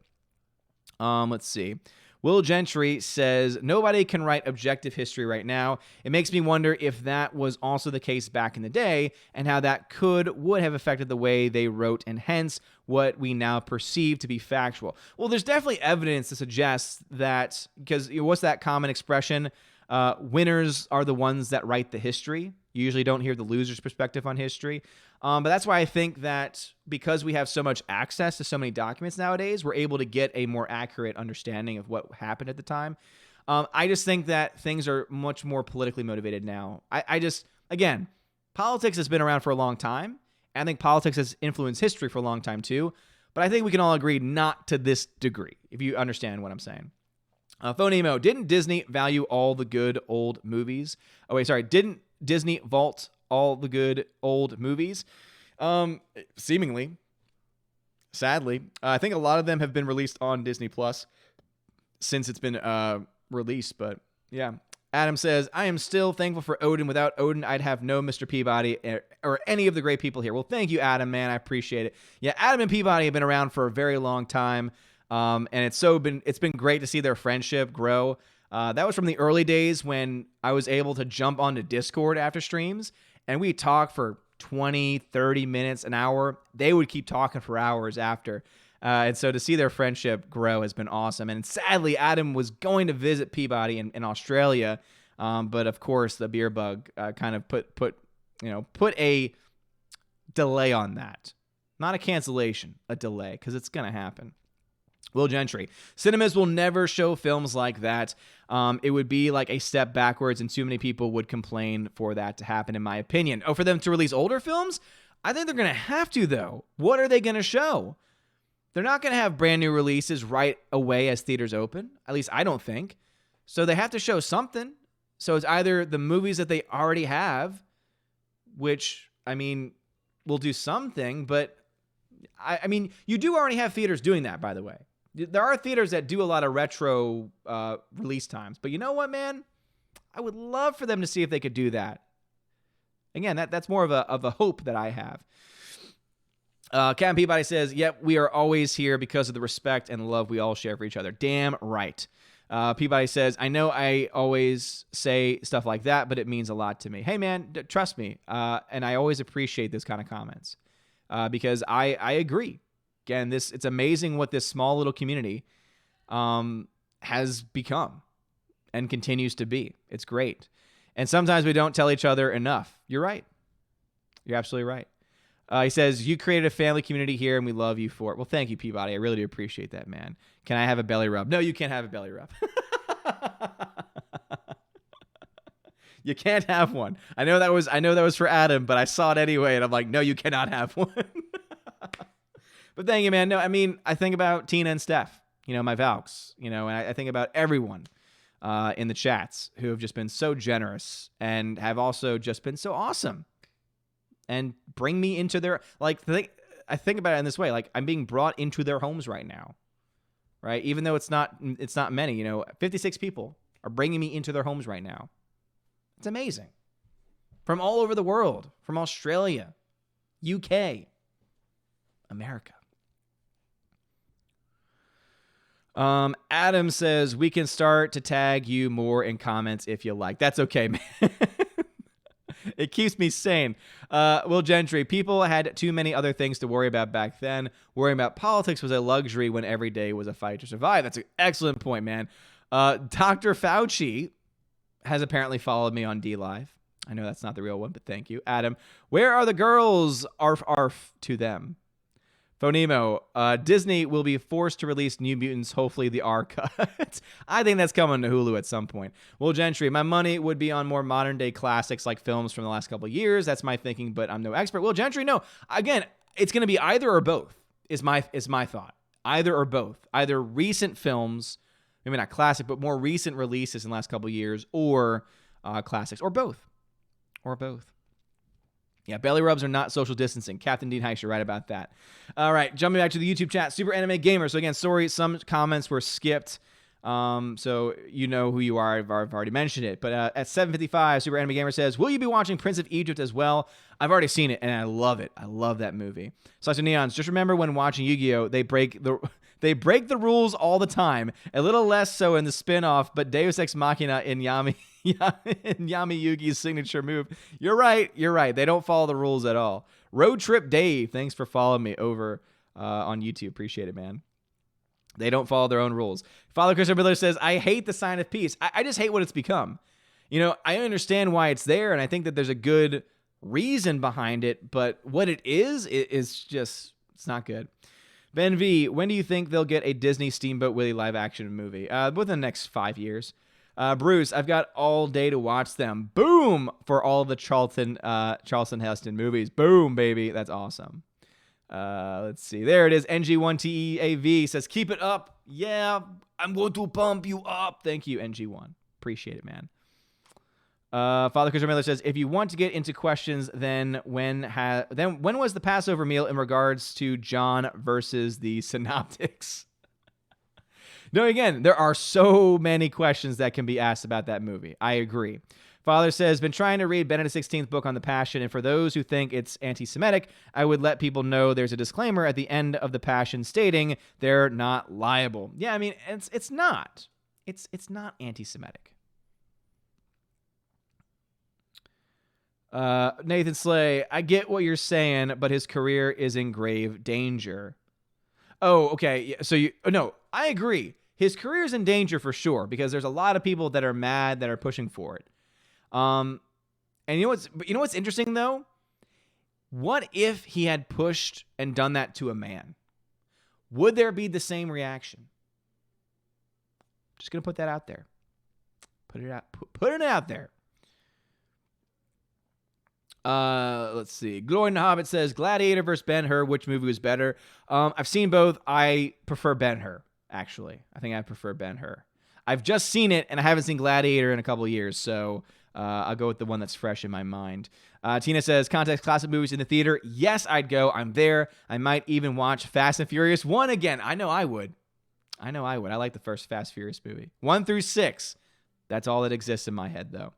Let's see. Will Gentry says, nobody can write objective history right now. It makes me wonder if that was also the case back in the day and how that would have affected the way they wrote and hence what we now perceive to be factual. Well, there's definitely evidence to suggest that, because what's that common expression? Winners are the ones that write the history. You usually don't hear the loser's perspective on history. But that's why I think that because we have so much access to so many documents nowadays, we're able to get a more accurate understanding of what happened at the time. I just think that things are much more politically motivated now. Again, politics has been around for a long time. And I think politics has influenced history for a long time too. But I think we can all agree not to this degree, if you understand what I'm saying. Phone emo, didn't Disney value all the good old movies? Oh, wait, sorry. Didn't Disney vault all the good old movies? Seemingly. Sadly. I think a lot of them have been released on Disney Plus since it's been released, but yeah. Adam says, I am still thankful for Odin. Without Odin, I'd have no Mr. Peabody or any of the great people here. Well, thank you, Adam, man. I appreciate it. Yeah, Adam and Peabody have been around for a very long time, and it's been great to see their friendship grow. That was from the early days when I was able to jump onto Discord after streams, and we talk for 20, 30 minutes, an hour. They would keep talking for hours after. And so to see their friendship grow has been awesome. And sadly, Adam was going to visit Peabody in Australia, but of course the beer bug kind of put a delay on that. Not a cancellation, a delay, because it's going to happen. Will Gentry, cinemas will never show films like that. It would be like a step backwards, and too many people would complain for that to happen, in my opinion. Oh, for them to release older films? I think they're going to have to, though. What are they going to show? They're not going to have brand new releases right away as theaters open. At least I don't think. So they have to show something. So it's either the movies that they already have, which, will do something, but you do already have theaters doing that, by the way. There are theaters that do a lot of retro release times. But you know what, man? I would love for them to see if they could do that. Again, that's more of a hope that I have. Captain Peabody says, yep, we are always here because of the respect and love we all share for each other. Damn right. Peabody says, I know I always say stuff like that, but it means a lot to me. Hey, man, trust me. And I always appreciate this kind of comments because I agree. Again, it's amazing what this small little community has become and continues to be. It's great. And sometimes we don't tell each other enough. You're right. You're absolutely right. He says, you created a family community here, and we love you for it. Well, thank you, Peabody. I really do appreciate that, man. Can I have a belly rub? No, you can't have a belly rub. You can't have one. I know that was for Adam, but I saw it anyway, and I'm like, no, you cannot have one. But thank you, man. No, I mean, I think about Tina and Steph, my Valks, and I think about everyone in the chats who have just been so generous and have also just been so awesome. And bring me into their, I think about it in this way, I'm being brought into their homes right now, right? Even though it's not many, 56 people are bringing me into their homes right now. It's amazing. From all over the world, from Australia, UK, America. Adam says, we can start to tag you more in comments if you like. That's okay, man. It keeps me sane. Will Gentry, people had too many other things to worry about back then. Worrying about politics was a luxury when every day was a fight to survive. That's an excellent point, man. Dr. Fauci has apparently followed me on DLive. I know that's not the real one, but thank you. Adam, where are the girls? Arf, arf to them. Phonemo, Disney will be forced to release New Mutants, hopefully the R cut. I think that's coming to Hulu at some point. Will Gentry, my money would be on more modern day classics like films from the last couple of years. That's my thinking, but I'm no expert. Will Gentry, no. Again, it's going to be either or both is my thought. Either or both. Either recent films, maybe not classic, but more recent releases in the last couple of years, or classics, or both. Or both. Yeah, belly rubs are not social distancing. Captain Dean Heiss, you're right about that. All right, jumping back to the YouTube chat, Super Anime Gamer. So again, sorry, some comments were skipped. So you know who you are. I've already mentioned it. But at 7:55, Super Anime Gamer says, will you be watching Prince of Egypt as well? I've already seen it, and I love it. I love that movie. Sasha Neons, just remember when watching Yu-Gi-Oh, they break the rules all the time. A little less so in the spin-off, but Deus Ex Machina in Yami Yugi's signature move. You're right. They don't follow the rules at all. Road Trip Dave, thanks for following me over on YouTube. Appreciate it, man. They don't follow their own rules. Father Christopher Miller says, I hate the sign of peace. I just hate what it's become. I understand why it's there, and I think that there's a good reason behind it, but what it is just, it's not good. Ben V, when do you think they'll get a Disney Steamboat Willie live action movie? Within the next 5 years. Bruce, I've got all day to watch them. Boom! For all the Charlton Heston movies. Boom, baby. That's awesome. Let's see. There it is. NG1TEAV says, keep it up. Yeah, I'm going to pump you up. Thank you, NG1. Appreciate it, man. Father Christopher Miller says, if you want to get into questions, then when was the Passover meal in regards to John versus the Synoptics? No, again, there are so many questions that can be asked about that movie. I agree. Father says, been trying to read Benedict XVI's book on the Passion, and for those who think it's anti-Semitic, I would let people know there's a disclaimer at the end of the Passion stating they're not liable. Yeah, I mean, it's not. It's not anti-Semitic. Nathan Slay, I get what you're saying, but his career is in grave danger. Oh, okay. So no, I agree. His career is in danger for sure because there's a lot of people that are mad that are pushing for it. And you know what's interesting though? What if he had pushed and done that to a man? Would there be the same reaction? Just gonna put that out there. Put it out there. Let's see. Glory in the Hobbit says Gladiator versus Ben-Hur. Which movie was better? I've seen both. I prefer Ben-Hur. Actually, I think I prefer Ben-Hur. I've just seen it, and I haven't seen Gladiator in a couple of years, so I'll go with the one that's fresh in my mind. Tina says, context classic movies in the theater. Yes, I'd go. I'm there. I might even watch Fast and Furious 1 again. I know I would. I like the first Fast Furious movie. 1 through 6. That's all that exists in my head, though.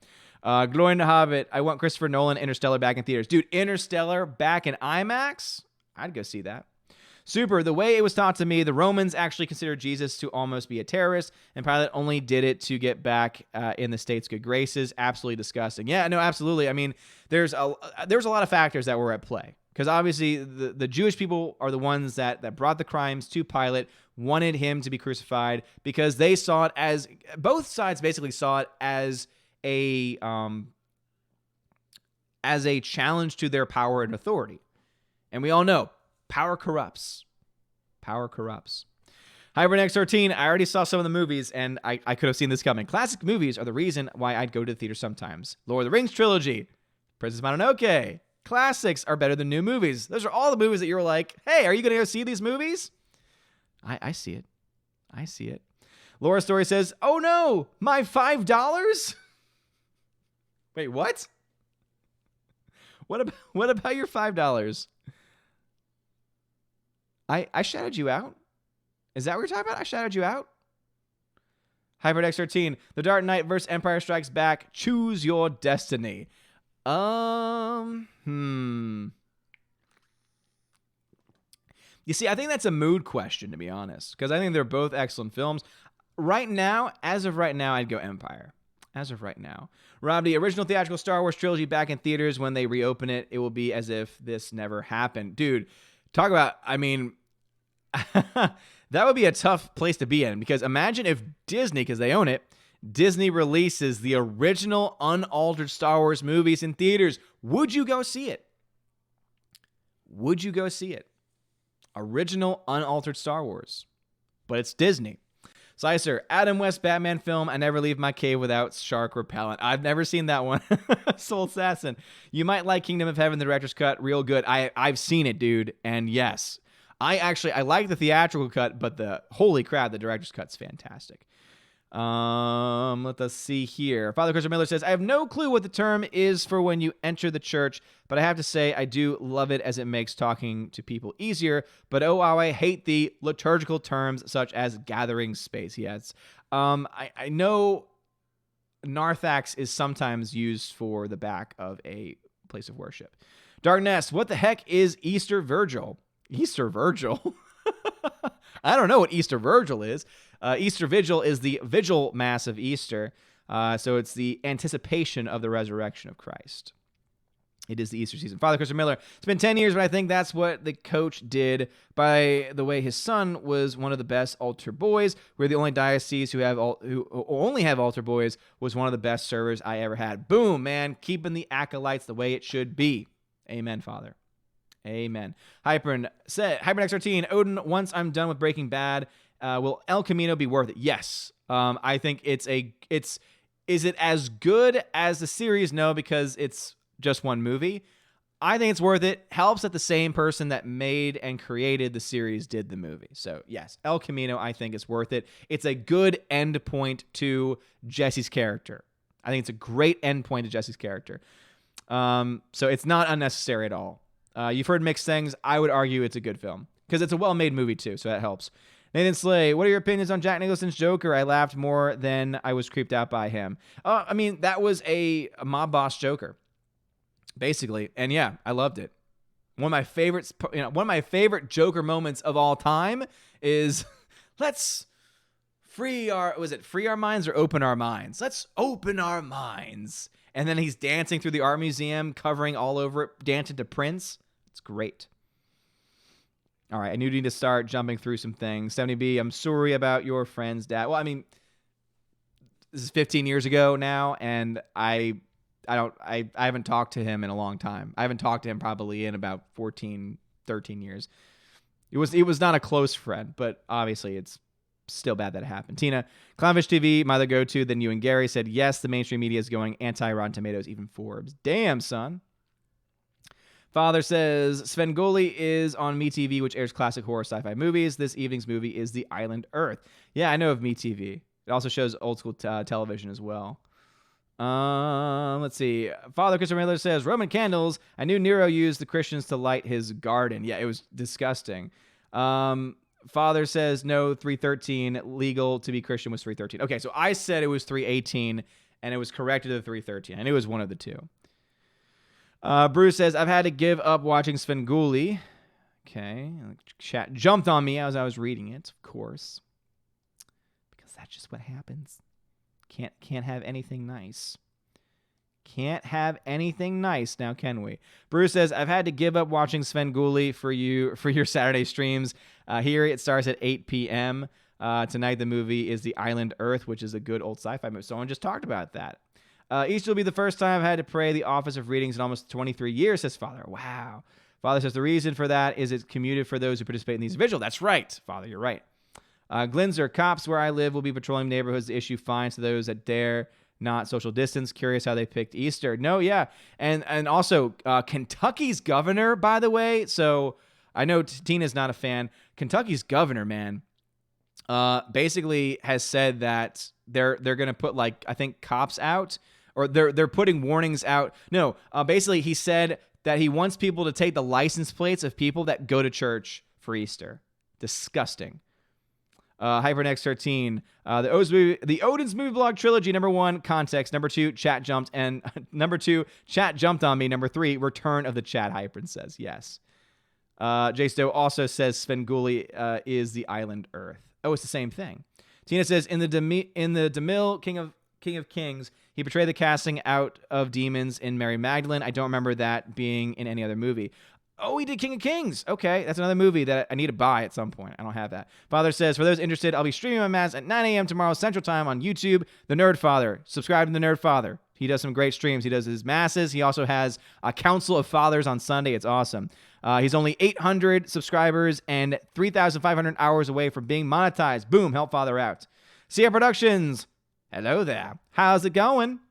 Glory in the Hobbit. I want Christopher Nolan Interstellar back in theaters. Dude, Interstellar back in IMAX? I'd go see that. Super. The way it was taught to me, the Romans actually considered Jesus to almost be a terrorist, and Pilate only did it to get back in the state's good graces. Absolutely disgusting. Yeah, no, absolutely. I mean, there's a lot of factors that were at play, because obviously the Jewish people are the ones that brought the crimes to Pilate, wanted him to be crucified, because they saw it as, both sides basically saw it as a challenge to their power and authority. And we all know, power corrupts. Power corrupts. HyperNext13, I already saw some of the movies, and I could have seen this coming. Classic movies are the reason why I'd go to the theater sometimes. Lord of the Rings trilogy, Princess Mononoke. Classics are better than new movies. Those are all the movies that you were like, hey, are you going to go see these movies? I see it. I see it. Laura Story says, oh no, my $5? Wait, what? What about your $5? I shouted you out. Is that what you're talking about? I shouted you out. HyperX13, The Dark Knight vs. Empire Strikes Back. Choose your destiny. You see, I think that's a mood question, to be honest, because I think they're both excellent films. Right now, as of right now, I'd go Empire. As of right now. Rob, the original theatrical Star Wars trilogy back in theaters, when they reopen it, it will be as if this never happened. Dude, talk about, I mean, that would be a tough place to be in, because imagine if Disney, because they own it, Disney releases the original unaltered Star Wars movies in theaters. Would you go see it? Would you go see it? Original unaltered Star Wars. But it's Disney. Slicer, Adam West Batman film, I never leave my cave without shark repellent. I've never seen that one. Soul Assassin. You might like Kingdom of Heaven, the director's cut. Real good. I've seen it, dude. And yes, I like the theatrical cut, but holy crap, the director's cut's fantastic. Let us see here. Father Christopher Miller says, I have no clue what the term is for when you enter the church, but I have to say I do love it as it makes talking to people easier. But oh, how I hate the liturgical terms such as gathering space. Yes. I know Narthax is sometimes used for the back of a place of worship. Darkness, what the heck is Easter Virgil? Easter Virgil? I don't know what Easter Virgil is. Easter Vigil is the Vigil Mass of Easter. So it's the anticipation of the resurrection of Christ. It is the Easter season. Father Christopher Miller, it's been 10 years, but I think that's what the coach did. By the way, his son was one of the best altar boys. We're the only diocese who only have altar boys. Was one of the best servers I ever had. Boom, man. Keeping the acolytes the way it should be. Amen, Father. Amen. HyperNext13, Odin, once I'm done with Breaking Bad, will El Camino be worth it? Yes. I think is it as good as the series? No, because it's just one movie. I think it's worth it. Helps that the same person that made and created the series did the movie. So yes, El Camino, I think, is worth it. It's a good end point to Jesse's character. I think it's a great end point to Jesse's character. So it's not unnecessary at all. You've heard mixed things. I would argue it's a good film because it's a well-made movie too, so that helps. Nathan Slay, what are your opinions on Jack Nicholson's Joker? I laughed more than I was creeped out by him. I mean, that was a mob boss Joker, basically, and yeah, I loved it. One of my favorite Joker moments of all time is let's free our minds or open our minds? Let's open our minds. And then he's dancing through the art museum, covering all over it, dancing to Prince. It's great. All right, I need to start jumping through some things. 70B, I'm sorry about your friend's dad. Well, I mean, this is 15 years ago now, and I haven't talked to him in a long time. I haven't talked to him probably in about 14, 13 years. It was not a close friend, but obviously it's still bad that it happened. Tina, Clownfish TV, my other go-to, then you and Gary said, yes, the mainstream media is going anti-Rotten Tomatoes, even Forbes. Damn, son. Father says, Svengoolie is on MeTV, which airs classic horror sci-fi movies. This evening's movie is The Island Earth. Yeah, I know of MeTV. It also shows old school television as well. Let's see. Father Christopher Miller says, Roman candles. I knew Nero used the Christians to light his garden. Yeah, it was disgusting. Father says, no, 313. Legal to be Christian was 313. Okay, so I said it was 318, and it was corrected to 313. I knew it was one of the two. Bruce says, I've had to give up watching Svengoolie. Okay. Chat jumped on me as I was reading it, of course. Because that's just what happens. Can't have anything nice. Can't have anything nice now, can we? Bruce says, I've had to give up watching Svengoolie for your Saturday streams. Here it starts at 8 p.m. Tonight the movie is The Island Earth, which is a good old sci-fi movie. Someone just talked about that. Easter will be the first time I've had to pray the office of readings in almost 23 years, says Father. Wow. Father says the reason for that is it's commuted for those who participate in these Vigil. That's right, Father, you're right. Glinzer, cops where I live will be patrolling neighborhoods to issue fines to those that dare not social distance. Curious how they picked Easter. No, yeah. And also Kentucky's governor, by the way. So I know Tina's not a fan. Kentucky's governor, man, basically has said that they're going to put, like, I think cops out, or they're putting warnings out. No, basically he said that he wants people to take the license plates of people that go to church for Easter. Disgusting. HyperNext 13, the Odin's Movie Blog Trilogy, number 1, context. Number 2, chat jumped. And number 2, chat jumped on me. Number 3, return of the chat, Hypern says. Yes. J Stowe also says Svengoolie is the island Earth. Oh, it's the same thing. Tina says, in the DeMille King of Kings, he portrayed the casting out of demons in Mary Magdalene. I don't remember that being in any other movie. Oh, he did King of Kings. Okay, that's another movie that I need to buy at some point. I don't have that. Father says, for those interested, I'll be streaming my mass at 9 a.m. tomorrow Central Time on YouTube. The Nerd Father. Subscribe to The Nerd Father. He does some great streams. He does his masses. He also has a Council of Fathers on Sunday. It's awesome. He's only 800 subscribers and 3,500 hours away from being monetized. Boom, help Father out. Sierra Productions. Hello there. How's it going?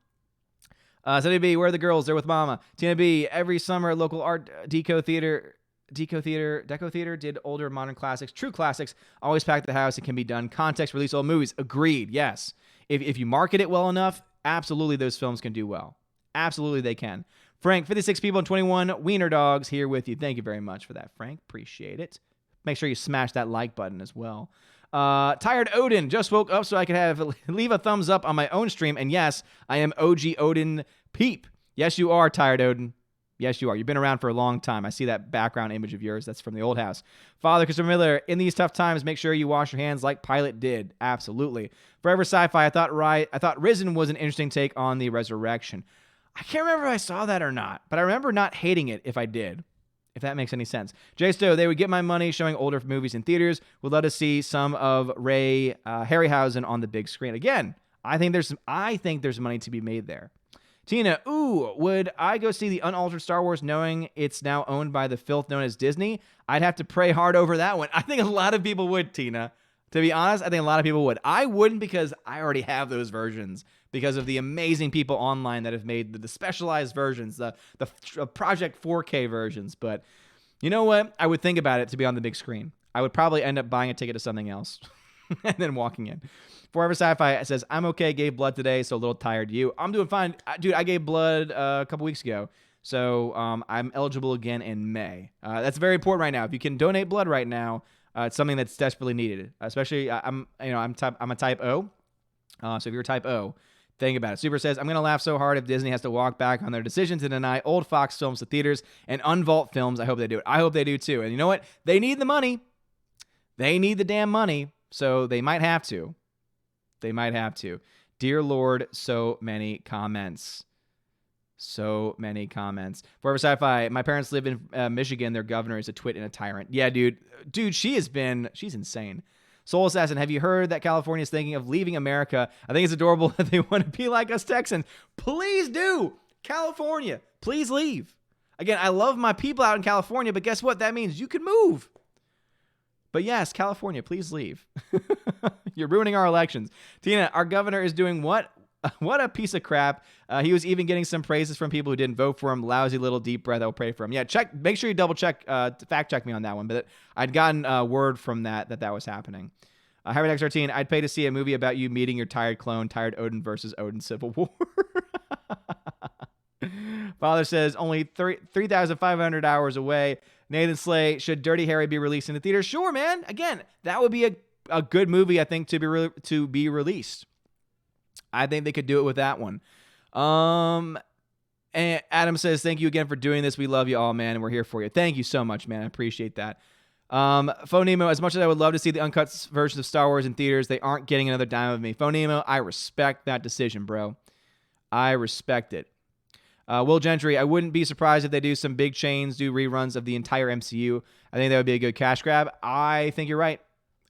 Sunny B, where are the girls? They're with Mama. Tina B, every summer local art Deco Theater did older modern classics, true classics. Always packed the house. It can be done. Context, release old movies. Agreed. Yes. If you market it well enough, absolutely those films can do well. Absolutely they can. Frank, 56 people and 21 wiener dogs here with you. Thank you very much for that, Frank. Appreciate it. Make sure you smash that like button as well. Tired Odin just woke up so I could leave a thumbs up on my own stream. And yes, I am OG Odin Peep. Yes, you are, Tired Odin. Yes, you are. You've been around for a long time. I see that background image of yours. That's from the old house. Father Christopher Miller, in these tough times, make sure you wash your hands like Pilate did. Absolutely. Forever Sci-Fi, I thought Risen was an interesting take on the resurrection. I can't remember if I saw that or not, but I remember not hating it if I did. If that makes any sense. J Stowe, they would get my money showing older movies in theaters. Would love to see some of Ray Harryhausen on the big screen. Again, I think there's money to be made there. Tina, would I go see the unaltered Star Wars knowing it's now owned by the filth known as Disney? I'd have to pray hard over that one. I think a lot of people would, Tina. To be honest, I think a lot of people would. I wouldn't because I already have those versions because of the amazing people online that have made the specialized versions, the Project 4K versions. But you know what? I would think about it to be on the big screen. I would probably end up buying a ticket to something else and then walking in. Forever Sci-Fi says, I'm okay, gave blood today, so a little tired. You? I'm doing fine. Dude, I gave blood a couple weeks ago. So I'm eligible again in May. That's very important right now. If you can donate blood right now, it's something that's desperately needed. Especially, I'm a type O. So if you're type O, think about it. Super says, I'm going to laugh so hard if Disney has to walk back on their decision to deny old Fox films to theaters and unvault films. I hope they do it. I hope they do too. And you know what? They need the money. They need the damn money. So they might have to. Dear Lord, so many comments. Forever Sci-Fi, my parents live in Michigan. Their governor is a twit and a tyrant. Yeah, dude, she's insane. Soul Assassin, have you heard that California is thinking of leaving America? I think it's adorable that they want to be like us Texans. Please do. California, please leave. Again, I love my people out in California, but guess what? That means you can move. But yes, California, please leave. You're ruining our elections. Tina, our governor is doing what? What a piece of crap. He was even getting some praises from people who didn't vote for him. Lousy little deep breath. I'll pray for him. Yeah, make sure you double check, fact check me on that one. But I'd gotten word from that was happening. Hybrid X13, I'd pay to see a movie about you meeting your tired clone, Tired Odin versus Odin Civil War. Father says only 3,500 hours away. Nathan Slay, should Dirty Harry be released in the theater? Sure, man. Again, that would be a good movie, I think, to be released. I think they could do it with that one. And Adam says, thank you again for doing this. We love you all, man, and we're here for you. Thank you so much, man. I appreciate that. Phonemo, as much as I would love to see the uncut versions of Star Wars in theaters, they aren't getting another dime of me. Phonemo, I respect that decision, bro. I respect it. Will Gentry, I wouldn't be surprised if they do some big chains, do reruns of the entire MCU. I think that would be a good cash grab. I think you're right.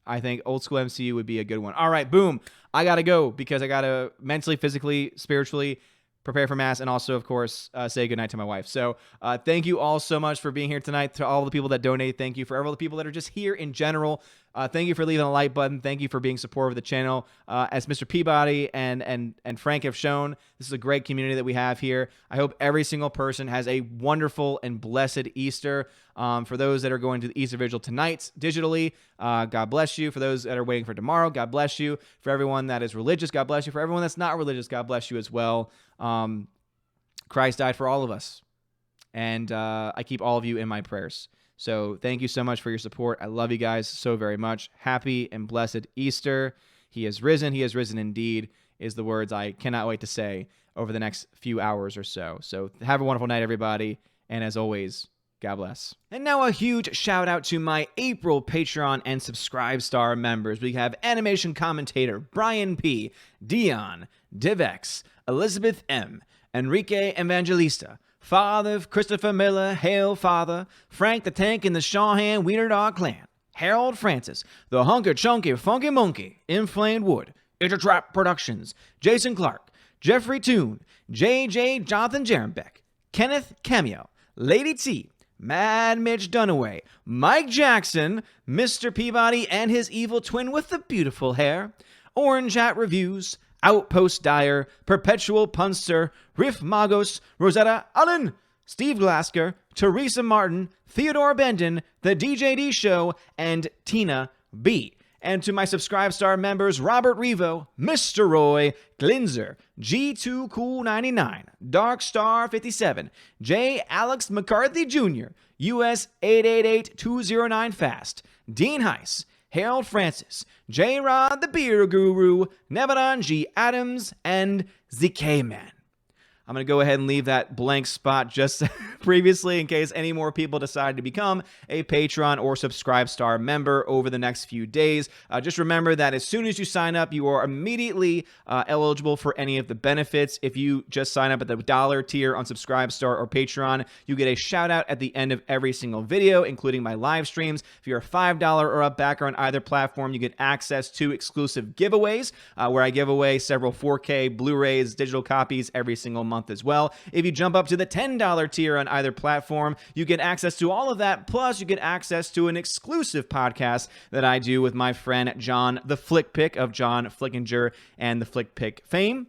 I think old school MCU would be a good one. All right, boom. I got to go because I got to mentally, physically, spiritually prepare for Mass, and also, of course, say goodnight to my wife. So thank you all so much for being here tonight. To all the people that donate, thank you. For all the people that are just here in general, thank you for leaving a like button. Thank you for being supportive of the channel. As Mr. Peabody and Frank have shown, this is a great community that we have here. I hope every single person has a wonderful and blessed Easter. For those that are going to the Easter Vigil tonight digitally, God bless you. For those that are waiting for tomorrow, God bless you. For everyone that is religious, God bless you. For everyone that's not religious, God bless you as well. Christ died for all of us, and I keep all of you in my prayers. So thank you so much for your support. I love you guys so very much. Happy and blessed Easter. He has risen indeed, is the words I cannot wait to say over the next few hours or so. So have a wonderful night, everybody, and as always, God bless. And now a huge shout out to my April Patreon and Subscribe Star members. We have animation commentator Brian P., Dion, Divex, Elizabeth M., Enrique Evangelista, Father Christopher Miller, Hail Father, Frank the Tank and the Shawhan Wiener Dog Clan, Harold Francis, The Hunker Chunky Funky Monkey, Inflamed Wood, Intertrap Productions, Jason Clark, Jeffrey Toon, JJ Jonathan Jerembeck, Kenneth Cameo, Lady T, Mad Mitch Dunaway, Mike Jackson, Mr. Peabody and his evil twin with the beautiful hair, Orange Hat Reviews, Outpost Dyer, Perpetual Punster, Riff Magos, Rosetta Allen, Steve Glasker, Teresa Martin, Theodore Bendon, The DJD Show, and Tina B. And to my Subscribe Star members, Robert Revo, Mr. Roy, Glinzer, G2 Cool 99, Dark Star 57, J. Alex McCarthy Jr., US 888209 Fast, Dean Heiss, Harold Francis, J-Rod the Beer Guru, Nevadan G. Adams, and ZK Man. I'm going to go ahead and leave that blank spot just previously in case any more people decide to become a Patreon or Subscribe Star member over the next few days. Just remember that as soon as you sign up, you are immediately eligible for any of the benefits. If you just sign up at the $1 tier on Subscribe Star or Patreon, you get a shout out at the end of every single video, including my live streams. If you're a $5 or up backer on either platform, you get access to exclusive giveaways where I give away several 4K Blu-rays, digital copies every single month as well. If you jump up to the $10 tier on either platform, you get access to all of that, plus you get access to an exclusive podcast that I do with my friend John the Flick Pick of John Flickinger and the Flick Pick fame.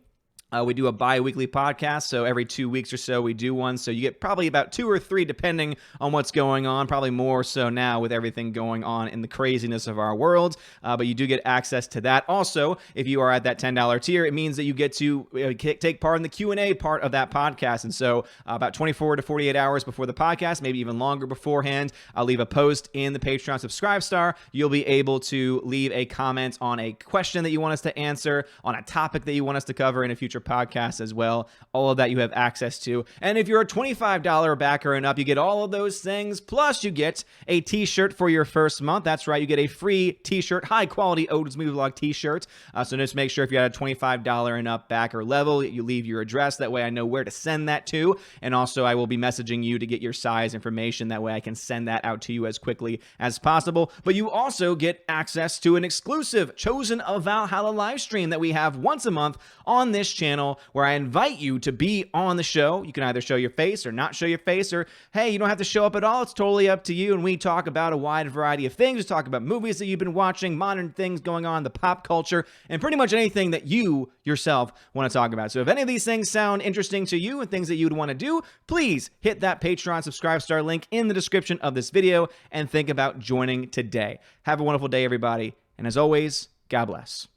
We do a bi-weekly podcast, so every 2 weeks or so we do one. So you get probably about 2 or 3 depending on what's going on, probably more so now with everything going on in the craziness of our world. But you do get access to that. Also, if you are at that $10 tier, it means that you get to take part in the Q&A part of that podcast. And so about 24 to 48 hours before the podcast, maybe even longer beforehand, I'll leave a post in the Patreon Subscribe Star. You'll be able to leave a comment on a question that you want us to answer, on a topic that you want us to cover in a future podcast as well. All of that you have access to. And if you're a $25 backer and up, you get all of those things. Plus, you get a t-shirt for your first month. That's right. You get a free t-shirt, high quality Odin's Movie Vlog t-shirt. So just make sure if you're at a $25 and up backer level, you leave your address. That way I know where to send that to. And also I will be messaging you to get your size information. That way I can send that out to you as quickly as possible. But you also get access to an exclusive Chosen of Valhalla live stream that we have once a month on this channel, where I invite you to be on the show. You can either show your face or not show your face, or hey, you don't have to show up at all. It's totally up to you. And we talk about a wide variety of things. We talk about movies that you've been watching, modern things going on, the pop culture, and pretty much anything that you yourself want to talk about. So if any of these things sound interesting to you and things that you'd want to do, please hit that Patreon Subscribe Star link in the description of this video and think about joining today. Have a wonderful day, everybody. And as always, God bless.